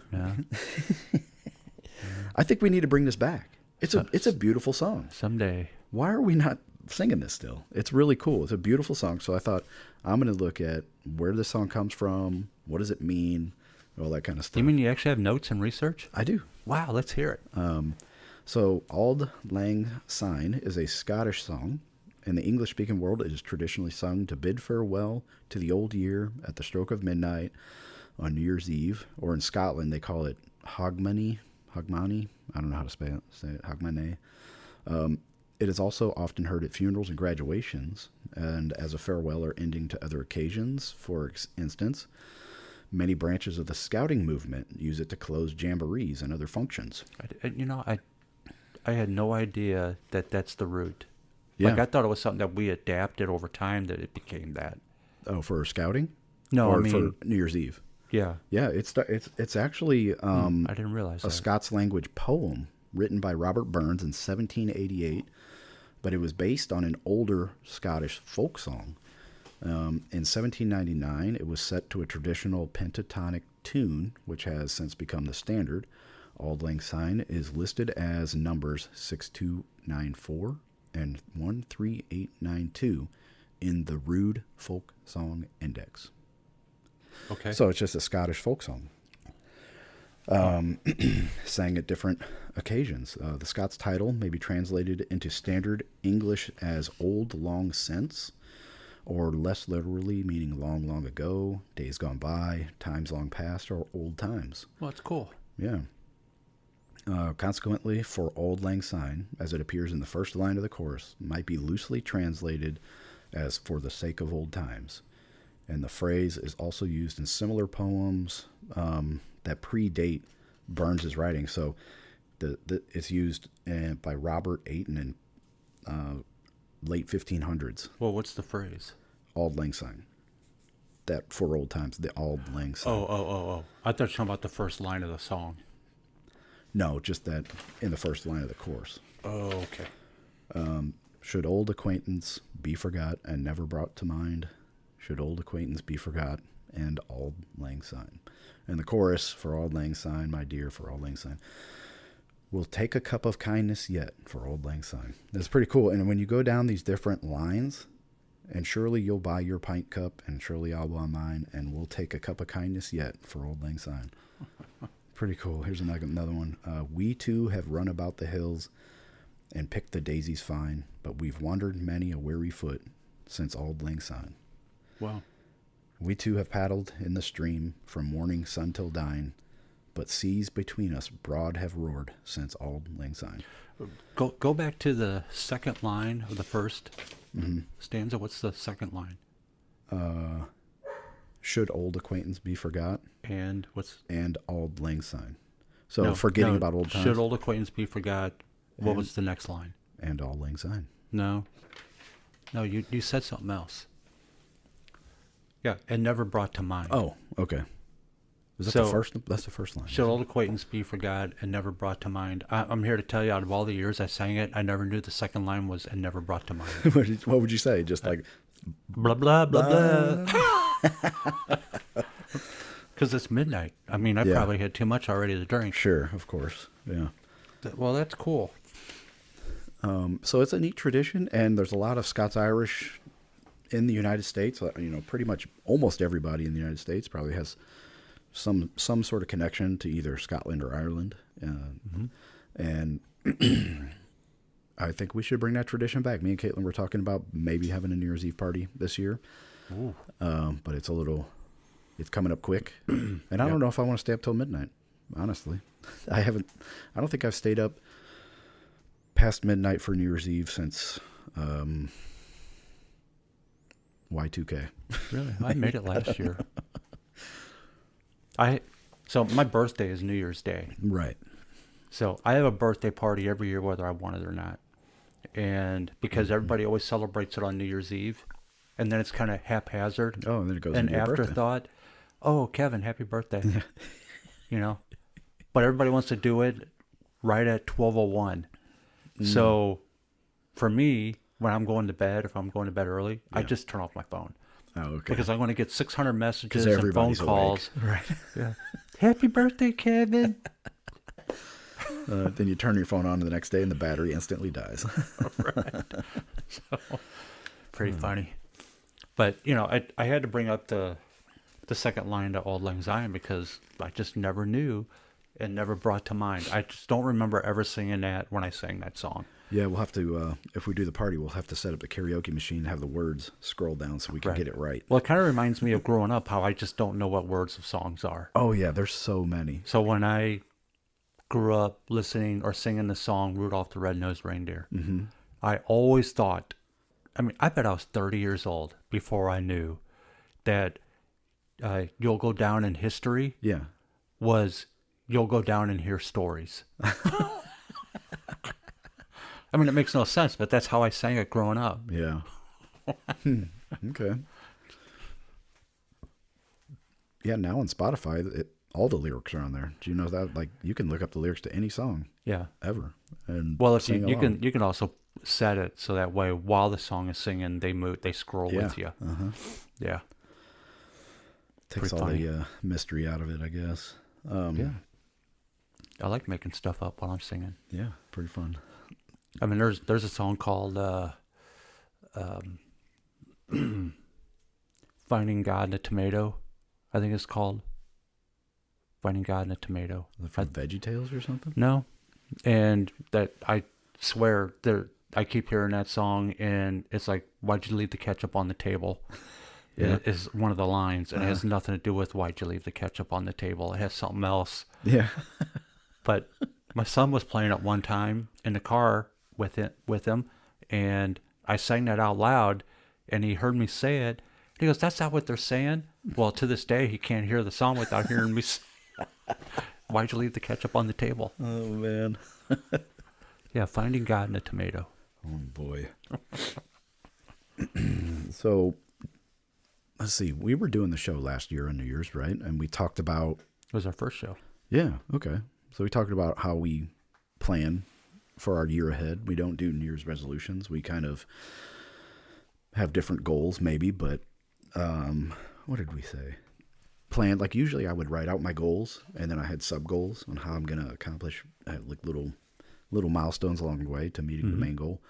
I think we need to bring this back. It's a beautiful song. Someday. Why are we not singing this still? It's really cool. It's a beautiful song. So I thought I'm going to look at where this song comes from, what does it mean, all that kind of stuff. You mean you actually have notes and research? I do. Wow, let's hear it. So Auld Lang Syne is a Scottish song. In the English-speaking world, it is traditionally sung to bid farewell to the old year at the stroke of midnight on New Year's Eve. Or in Scotland, they call it Hogmanay. Hogmanay. I don't know how to say it. Hogmanay. It is also often heard at funerals and graduations, and as a farewell or ending to other occasions. For instance, many branches of the Scouting movement use it to close jamborees and other functions. I had no idea that that's the root. Yeah. Like, I thought it was something that we adapted over time that it became that. Oh, for Scouting? No, or I mean, for New Year's Eve? yeah. Yeah, it's actually I didn't realize a that. Scots language poem written by Robert Burns in 1788, but it was based on an older Scottish folk song. In 1799, it was set to a traditional pentatonic tune, which has since become the standard. Auld Lang Syne is listed as numbers 6294 and 13892 in the Rude Folk Song Index. Okay. So it's just a Scottish folk song. Sang at different occasions. The Scots title may be translated into standard English as Old Long Since, or less literally meaning long, long ago, days gone by, times long past, or old times. Well, it's cool. Yeah. Consequently, for Auld Lang Syne, as it appears in the first line of the chorus, might be loosely translated as for the sake of old times. And the phrase is also used in similar poems that predate Burns' writing. So it's used by Robert Ayton in late 1500s. Well, what's the phrase? Auld Lang Syne. That for old times, the Auld Lang Syne. Oh. I thought you were talking about the first line of the song. No, just that in the first line of the chorus. Oh, okay. Should old acquaintance be forgot and never brought to mind? Should old acquaintance be forgot and Auld Lang Syne? And the chorus for Auld Lang Syne, my dear, for Auld Lang Syne. We'll take a cup of kindness yet for Auld Lang Syne. That's pretty cool. And when you go down these different lines, and surely you'll buy your pint cup, and surely I'll buy mine, and we'll take a cup of kindness yet for Auld Lang Syne. Pretty cool. Here's another one. We too have run about the hills and picked the daisies fine, but we've wandered many a weary foot since Auld Lang Syne. Wow. We too have paddled in the stream from morning sun till dine, but seas between us broad have roared since auld lang syne. Go back to the second line of the first stanza. What's the second line? Should old acquaintance be forgot? And auld lang syne. So forgetting about old times. Should old acquaintance be forgot? What was the next line? And auld lang syne. No, you said something else. Yeah, and never brought to mind. Oh, okay. Is that the first? That's the first line. Should old acquaintance be forgot and never brought to mind? I'm here to tell you, out of all the years I sang it, I never knew the second line was "and never brought to mind." What would you say? Just like blah blah blah blah. Because it's midnight. I mean, I probably had too much already to drink. Sure, of course. Yeah. Well, that's cool. So it's a neat tradition, and there's a lot of Scots-Irish in the United States. Pretty much almost everybody in the United States probably has some sort of connection to either Scotland or Ireland. And I think we should bring that tradition back. Me and Caitlin were talking about maybe having a New Year's Eve party this year. But it's coming up quick. And I don't know if I want to stay up till midnight, honestly. I don't think I've stayed up past midnight for New Year's Eve since Y2K. Really? I made it last year. So my birthday is New Year's Day. Right. So I have a birthday party every year, whether I want it or not. And because everybody always celebrates it on New Year's Eve, and then it's kind of haphazard. Oh, and then it goes an into your afterthought. Birthday. Oh, Kevin, happy birthday. But everybody wants to do it right at 12:01. So for me, when I'm going to bed, if I'm going to bed early, I just turn off my phone. Oh, okay. Because I'm going to get 600 messages and phone calls. Awake. Right. Yeah. Happy birthday, Kevin. Then you turn your phone on the next day and the battery instantly dies. Right. So, pretty funny. But, I had to bring up the second line to Auld Lang Syne because I just never knew and never brought to mind. I just don't remember ever singing that when I sang that song. Yeah, we'll have to, if we do the party, we'll have to set up the karaoke machine and have the words scroll down so we can get it right. Well, it kind of reminds me of growing up, how I just don't know what words of songs are. Oh, yeah, there's so many. So when I grew up listening or singing the song Rudolph the Red-Nosed Reindeer, I always thought, I bet I was 30 years old before I knew that You'll Go Down in History was You'll Go Down and Hear Stories. It makes no sense, but that's how I sang it growing up. Yeah. Okay. Yeah, now on Spotify, all the lyrics are on there. Do you know that? Like, you can look up the lyrics to any song. Yeah. Ever. And well, if you can also set it so that way while the song is singing, they scroll with you. Yeah. Takes all the mystery out of it, I guess. Yeah. I like making stuff up while I'm singing. Yeah, pretty fun. There's a song called Finding God in a Tomato, I think it's called. Finding God in a Tomato. Is it from VeggieTales or something? No. And that, I swear, I keep hearing that song, and it's like, why'd you leave the ketchup on the table? Yeah. Is one of the lines, and it has nothing to do with why'd you leave the ketchup on the table. It has something else. Yeah. But my son was playing it one time in the car with him, and I sang that out loud, and he heard me say it. And he goes, "That's not what they're saying." Well, to this day, he can't hear the song without hearing me say, "Why'd you leave the ketchup on the table?" Oh, man. Yeah, Finding God in a Tomato. Oh, boy. So, let's see. We were doing the show last year on New Year's, right? And we talked about... It was our first show. Yeah, okay. So we talked about how we plan for our year ahead. We don't do New Year's resolutions. We kind of have different goals, maybe, but what did we say? Plan, like usually I would write out my goals, and then I had sub-goals on how I'm going to accomplish like little milestones along the way to meeting the main goal.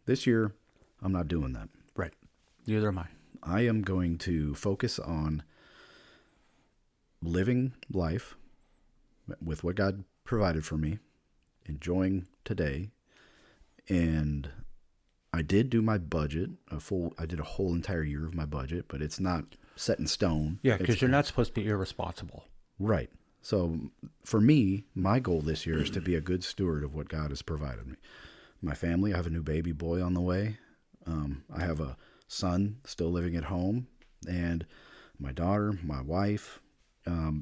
This year, I'm not doing that. Right. Neither am I. I am going to focus on living life with what God provided for me, enjoying today, and I did do my budget, I did a whole entire year of my budget, but it's not set in stone. Yeah, because you're not supposed to be irresponsible. Right. So for me, my goal this year is to be a good steward of what God has provided me. My family, I have a new baby boy on the way. I have a son still living at home, and my daughter, my wife, a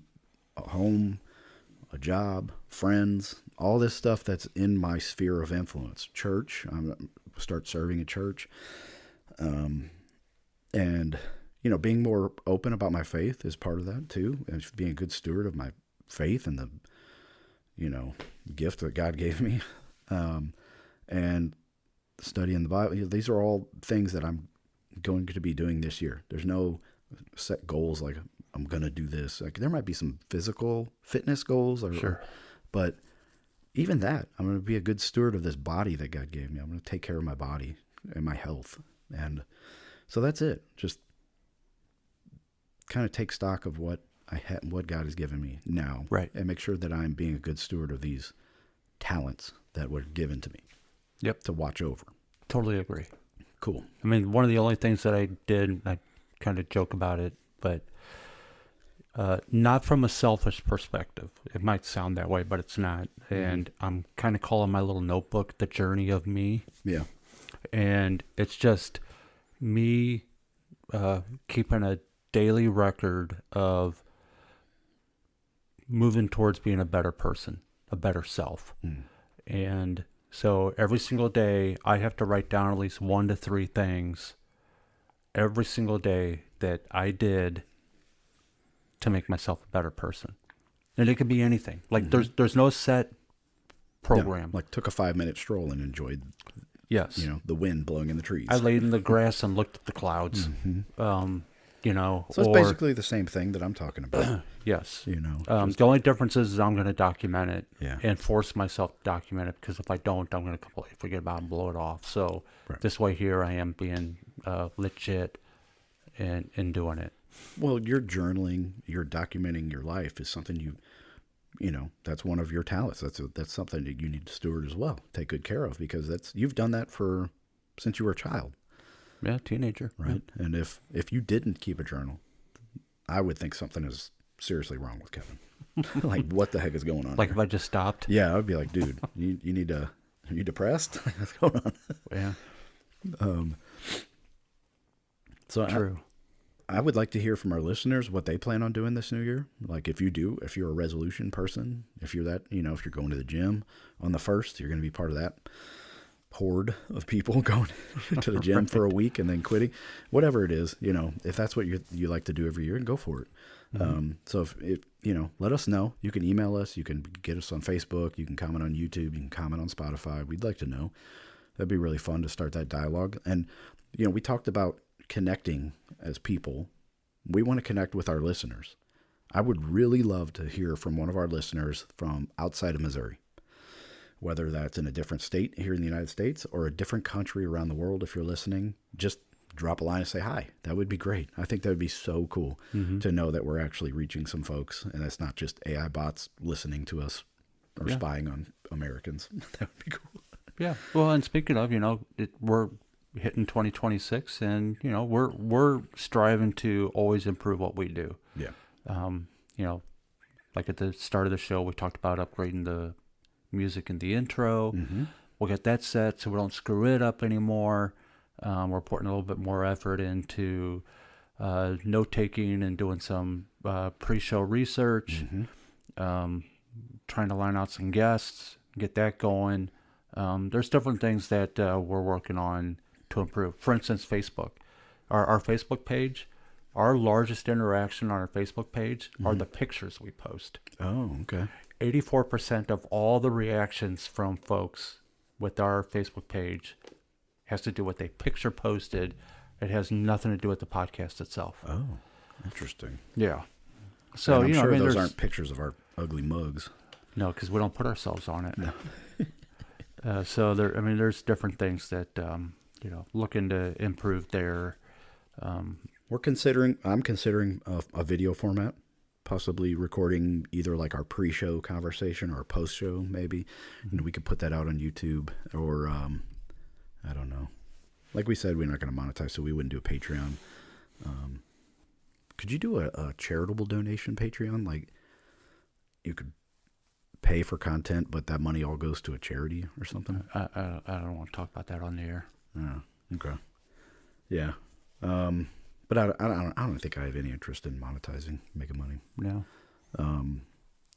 home, a job, friends, all this stuff that's in my sphere of influence. Church, I'm start serving at church. And, you know, being more open about my faith is part of that too. And being a good steward of my faith and the, you know, gift that God gave me. And studying the Bible. These are all things that I'm going to be doing this year. There's no set goals like I'm going to do this. Like there might be some physical fitness goals, Sure. But even that, I'm going to be a good steward of this body that God gave me. I'm going to take care of my body and my health. And so that's it. Just kind of take stock of what what God has given me now. Right. And make sure that I'm being a good steward of these talents that were given to me. Yep. To watch over. Totally agree. Cool. I mean, one of the only things that I did, I kind of joke about it, but not from a selfish perspective. It might sound that way, but it's not. Mm-hmm. And I'm kind of calling my little notebook The Journey of Me. Yeah. And it's just me keeping a daily record of moving towards being a better person, a better self. Mm. And so every single day, I have to write down at least 1 to 3 things every single day that I did to make myself a better person. And it could be anything. Like there's no set program. Yeah, like took a 5-minute stroll and enjoyed, Yes. you know, the wind blowing in the trees. I laid in the grass and looked at the clouds. Mm-hmm. You know, So it's basically the same thing that I'm talking about. yes. You know, The only difference is I'm going to document it Yeah. and force myself to document it, because if I don't, I'm going to completely forget about it and blow it off. So Right. this way here I am being legit and doing it. well, you're journaling, you're documenting your life is something you know, that's one of your talents. That's something that you need to steward as well. Take good care of, because you've done that since you were a child. Yeah, teenager. Right. And if you didn't keep a journal, I would think something is seriously wrong with Kevin. Like, what the heck is going on? Like here? if I just stopped. Yeah, I would be like, dude, you need to, are you depressed? What's going on? Yeah. So True. I would like to hear from our listeners what they plan on doing this new year. Like if you're a resolution person, if you're that, you know, if you're going to the gym on the 1st, you're going to be part of that horde of people going to the gym for a week and then quitting, whatever it is, you know, if that's what you like to do every year, go for it. Mm-hmm. So if you know, let us know. You can email us, you can get us on Facebook, you can comment on YouTube, you can comment on Spotify. We'd like to know. That'd be really fun to start that dialogue. And, you know, we talked about connecting as people. We want to connect with our listeners. I would really love to hear from one of our listeners from outside of Missouri, whether that's in a different state here in the United States or a different country around the world. If you're listening, just drop a line and say hi. That would be great. I think that would be so cool to know that we're actually reaching some folks, and it's not just AI bots listening to us or spying on Americans. That would be cool. Yeah. Well, and speaking of, you know, we're hitting 2026, and you know, we're striving to always improve what we do. Yeah. You know, like at the start of the show, we talked about upgrading the music in the intro. Mm-hmm. We'll get that set so we don't screw it up anymore. We're putting a little bit more effort into note-taking and doing some pre-show research, trying to line out some guests, get that going. There's different things that we're working on to improve. For instance, Facebook. Our Facebook page, our largest interaction on our Facebook page are the pictures we post. Oh, okay. 84% of all the reactions from folks with our Facebook page has to do with a picture posted. It has nothing to do with the podcast itself. Oh, interesting. Yeah. So, and I'm you know, sure I mean, those aren't pictures of our ugly mugs. No, because we don't put ourselves on it. No. So there's different things that, you know, looking to improve there. I'm considering a video format, possibly recording either like our pre-show conversation or post-show maybe. And we could put that out on YouTube or, I don't know. Like we said, we're not going to monetize, so we wouldn't do a Patreon. Could you do a charitable donation Patreon? Like, you could pay for content, but that money all goes to a charity or something. I don't want to talk about that on the air. Oh, okay. Yeah. But I don't think I have any interest in monetizing, making money. No.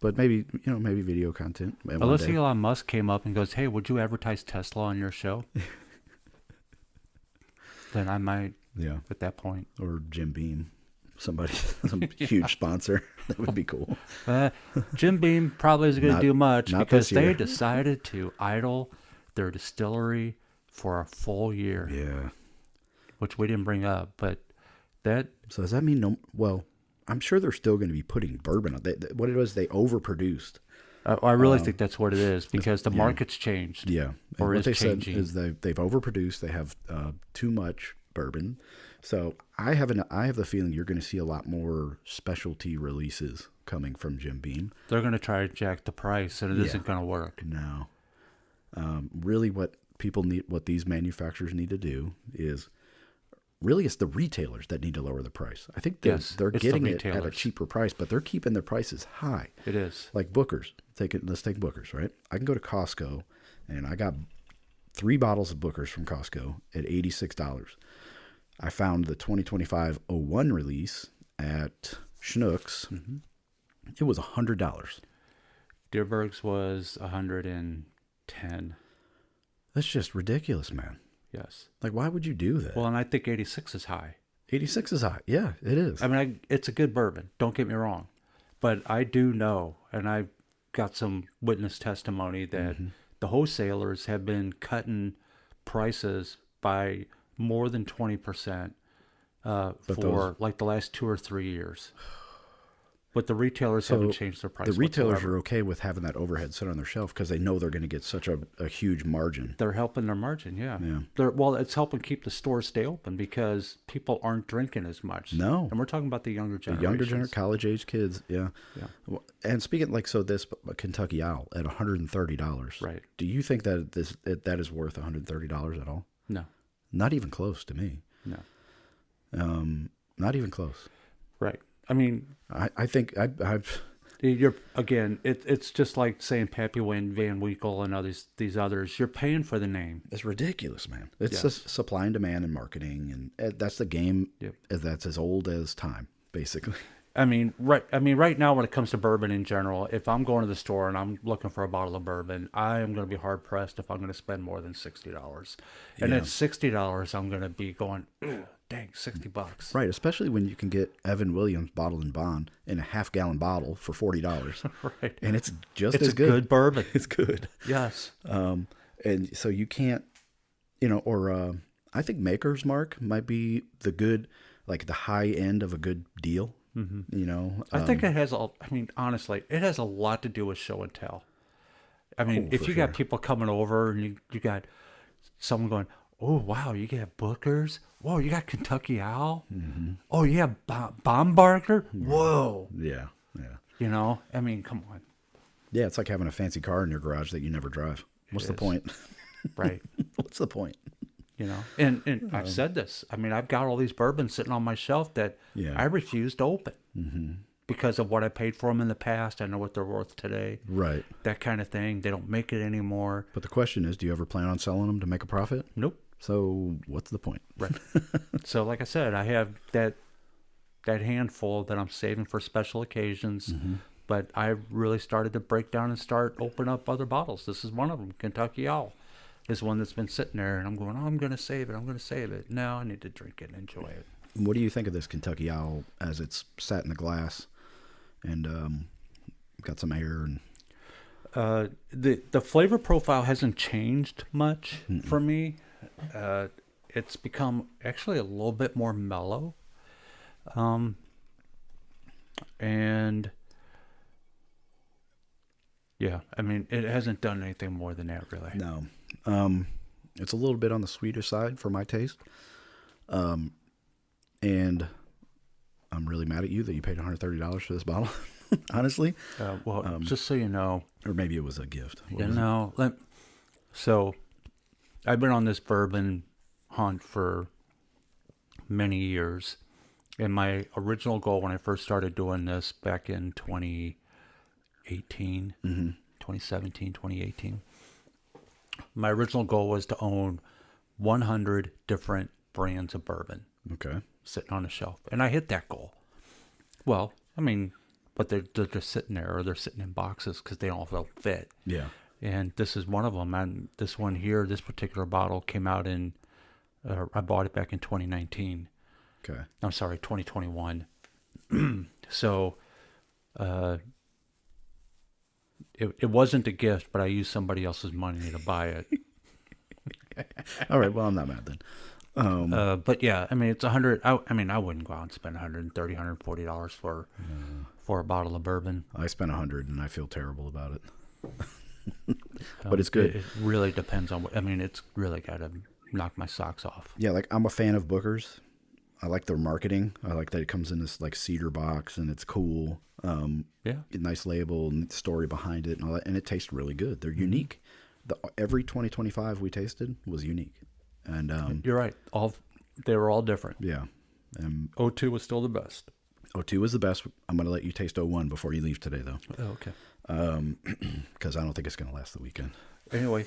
But maybe, maybe video content. Unless Elon Musk came up and goes, "Hey, would you advertise Tesla on your show?" Then I might. Yeah. At that point. Or Jim Beam, some huge sponsor. That would be cool. Jim Beam probably isn't going to do much because they year. decided to idle their distillery for a full year. Yeah. Which we didn't bring up, but that. So does that mean no? Well, I'm sure they're still going to be putting bourbon on. What it was, they overproduced. I really think that's what it is because the market's changed. Yeah. Or what is they changing. said is they've overproduced. They have too much bourbon. So I have the feeling you're going to see a lot more specialty releases coming from Jim Beam. They're going to try to jack the price, and it isn't going to work. No. Really, what these manufacturers need to do is. Really, it's the retailers that need to lower the price. I think they're getting it at a cheaper price, but they're keeping their prices high. It is. Like Booker's. Let's take Booker's, right? I can go to Costco, and I got 3 bottles of Booker's from Costco at $86. I found the 2025-01 release at Schnucks. Mm-hmm. It was $100. Deerberg's was $110. That's just ridiculous, man. Yes. Like, why would you do that? Well, and I think 86 is high. 86 is high. Yeah, it is. I mean, it's a good bourbon. Don't get me wrong. But I do know, and I've got some witness testimony that the wholesalers have been cutting prices by more than 20% for like the last 2 or 3 years. But the retailers haven't changed their price. The retailers whatsoever. are okay with having that overhead sit on their shelf because they know they're going to get such a huge margin. They're helping their margin, yeah. Yeah. Well, it's helping keep the stores stay open because people aren't drinking as much. No. And we're talking about the younger generation. The younger generation, college-age kids, yeah. Yeah. Well, and speaking this Kentucky Owl at $130. Right. Do you think that that is worth $130 at all? No. Not even close to me. No. Not even close. Right. I mean, I think I've. You're again. It's just like saying Pappy Wayne Van Winkle and these others. You're paying for the name. It's ridiculous, man. It's just supply and demand and marketing, and that's the game. Yep. That's as old as time, basically. I mean, right now when it comes to bourbon in general, if I'm going to the store and I'm looking for a bottle of bourbon, I am going to be hard pressed if I'm going to spend more than $60. And at $60, I'm going to be going, dang, $60. Right, especially when you can get Evan Williams bottled in bond in a half-gallon bottle for $40. Right, and it's just it's as good. It's a good bourbon. It's good. Yes. And so you can't, I think Maker's Mark might be the good, like the high end of a good deal. Mm-hmm. I think it has honestly, it has a lot to do with show and tell. I mean, if you got people coming over and you got someone going, oh, wow, you got Booker's? Whoa, you got Kentucky Owl? Mm-hmm. Oh, yeah, Baumgartner? Whoa. Yeah. I mean, come on. Yeah, it's like having a fancy car in your garage that you never drive. What's the point? Right. What's the point? And I've said this. I mean, I've got all these bourbons sitting on my shelf that I refuse to open because of what I paid for them in the past. I know what they're worth today. Right. That kind of thing. They don't make it anymore. But the question is, do you ever plan on selling them to make a profit? Nope. So what's the point? Right. So like I said, I have that handful that I'm saving for special occasions. But I really started to break down and start opening up other bottles. This is one of them, Kentucky Owl. Is one that's been sitting there, and I'm going, I'm going to save it. No, I need to drink it and enjoy it. What do you think of this Kentucky Owl as it's sat in the glass and got some air? And the flavor profile hasn't changed much for me. It's become actually a little bit more mellow. And yeah, I mean, it hasn't done anything more than that, really. No. It's a little bit on the sweeter side for my taste. And I'm really mad at you that you paid $130 for this bottle, honestly. Just so you know. Or maybe it was a gift. So I've been on this bourbon hunt for many years. And my original goal when I first started doing this back in 2018 2018, 2017, 2018. My original goal was to own 100 different brands of bourbon. Okay. Sitting on a shelf. And I hit that goal. Well, I mean, but they're just sitting there, or they're sitting in boxes because they don't fit. Yeah. And this is one of them. And this one here, this particular bottle came out in, I bought it back in 2019. Okay. I'm sorry, 2021. So, it wasn't a gift, but I used somebody else's money to buy it. All right. Well, I'm not mad then. But yeah, I mean, it's 100. I mean, I wouldn't go out and spend $130, $140 for a bottle of bourbon. I spent $100 and I feel terrible about it. But it's good. It really depends on what, I mean, it's really got to knock my socks off. Yeah, like I'm a fan of Booker's. I like their marketing. I like that it comes in this like cedar box and it's cool. Yeah. Nice label and story behind it and all that. And it tastes really good. They're unique. Every 2025 we tasted was unique. And you're right. They were all different. yeah. 02 was still the best. 02 was the best. I'm going to let you taste 01 before you leave today, though. Oh, okay. Because I don't think it's going to last the weekend. Anyway,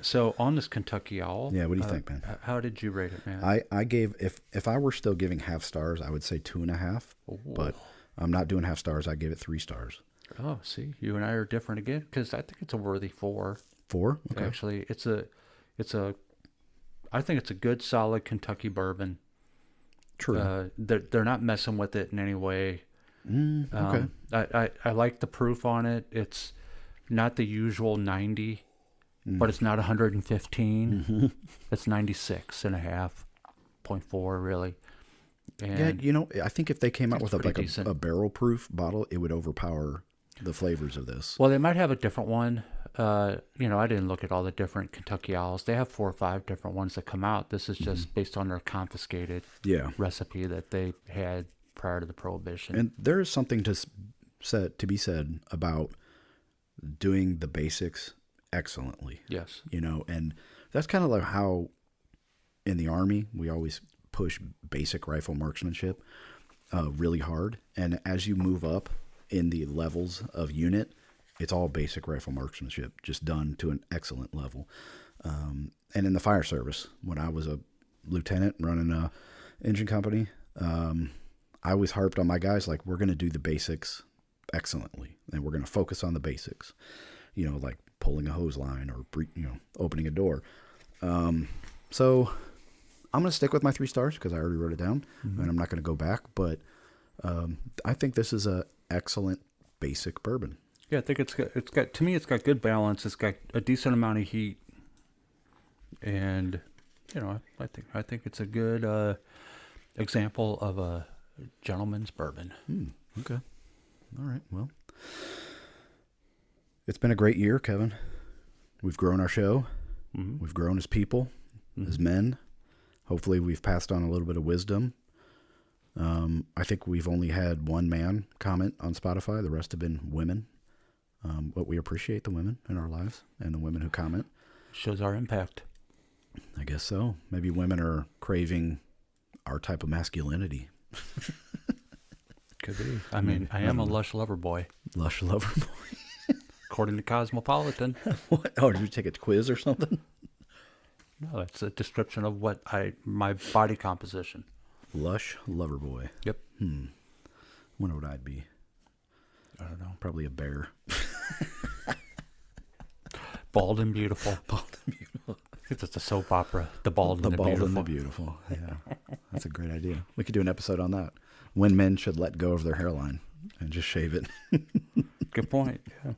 so on this Kentucky Owl. Yeah, what do you think, man? How did you rate it, man? I gave, if I were still giving half stars, I would say 2.5. Ooh. But I'm not doing half stars. I gave it 3 stars. Oh, see, you and I are different again, because I think it's a worthy 4. 4? Okay. Actually, I think it's a good, solid Kentucky bourbon. True. They're not messing with it in any way. Okay. I like the proof on it. It's not the usual 90, but it's not 115. Mm-hmm. It's 96.5.4 really. And Yeah, you know, I think if they came out with pretty a barrel proof bottle, it would overpower the flavors of this. well, they might have a different one. I didn't look at all the different Kentucky Owls. They have 4 or 5 different ones that come out. This is just based on their confiscated Yeah. recipe that they had prior to the Prohibition. And there is something to be said about doing the basics excellently. Yes. You know, and that's kind of like how in the Army we always push basic rifle marksmanship really hard. And as you move up in the levels of unit, it's all basic rifle marksmanship, just done to an excellent level. And in the fire service, when I was a lieutenant running a engine company, I always harped on my guys, like, we're going to do the basics excellently. And we're going to focus on the basics, you know, like pulling a hose line or, opening a door. So I'm going to stick with my 3 stars because I already wrote it down and I'm not going to go back. But I think this is a excellent basic bourbon. Yeah, I think it's got to me it's got good balance. It's got a decent amount of heat, and I think it's a good example of a gentleman's bourbon. Okay, all right. Well, it's been a great year, Kevin. We've grown our show. Mm-hmm. We've grown as people, as men. Hopefully, we've passed on a little bit of wisdom. I think we've only had one man comment on Spotify. The rest have been women. But we appreciate the women in our lives and the women who comment. Shows our impact. I guess so. Maybe women are craving our type of masculinity. Could be. I mean, I am a lush lover boy. Lush lover boy. According to Cosmopolitan. What? Oh, did you take a quiz or something? No, it's a description of my body composition. Lush lover boy. Yep. Wonder what I'd be. I don't know. Probably a bear. Bald and beautiful. Bald and beautiful. It's a soap opera. The Bald and the Bald Beautiful. and the Beautiful. Yeah. That's a great idea. We could do an episode on that. When men should let go of their hairline and just shave it. Good point. Yeah.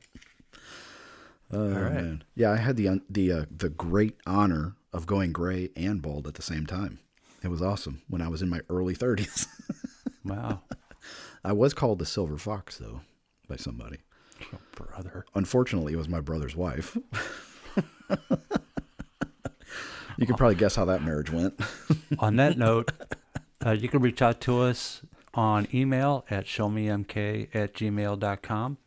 Oh, All right. Man. Yeah, I had the great honor of going gray and bald at the same time. It was awesome when I was in my early 30s. Wow. I was called the Silver Fox, though, by somebody. Oh, brother. Unfortunately, it was my brother's wife. You can probably guess how that marriage went. On that note, you can reach out to us on email at showmemk@gmail.com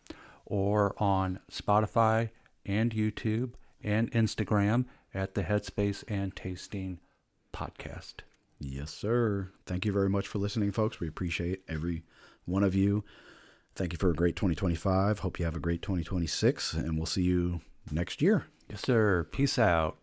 or on Spotify and YouTube and Instagram at the Headspace and Tasting Podcast. Yes, sir. Thank you very much for listening, folks. We appreciate every one of you. Thank you for a great 2025. Hope you have a great 2026, and we'll see you next year. Yes, sir. Peace out.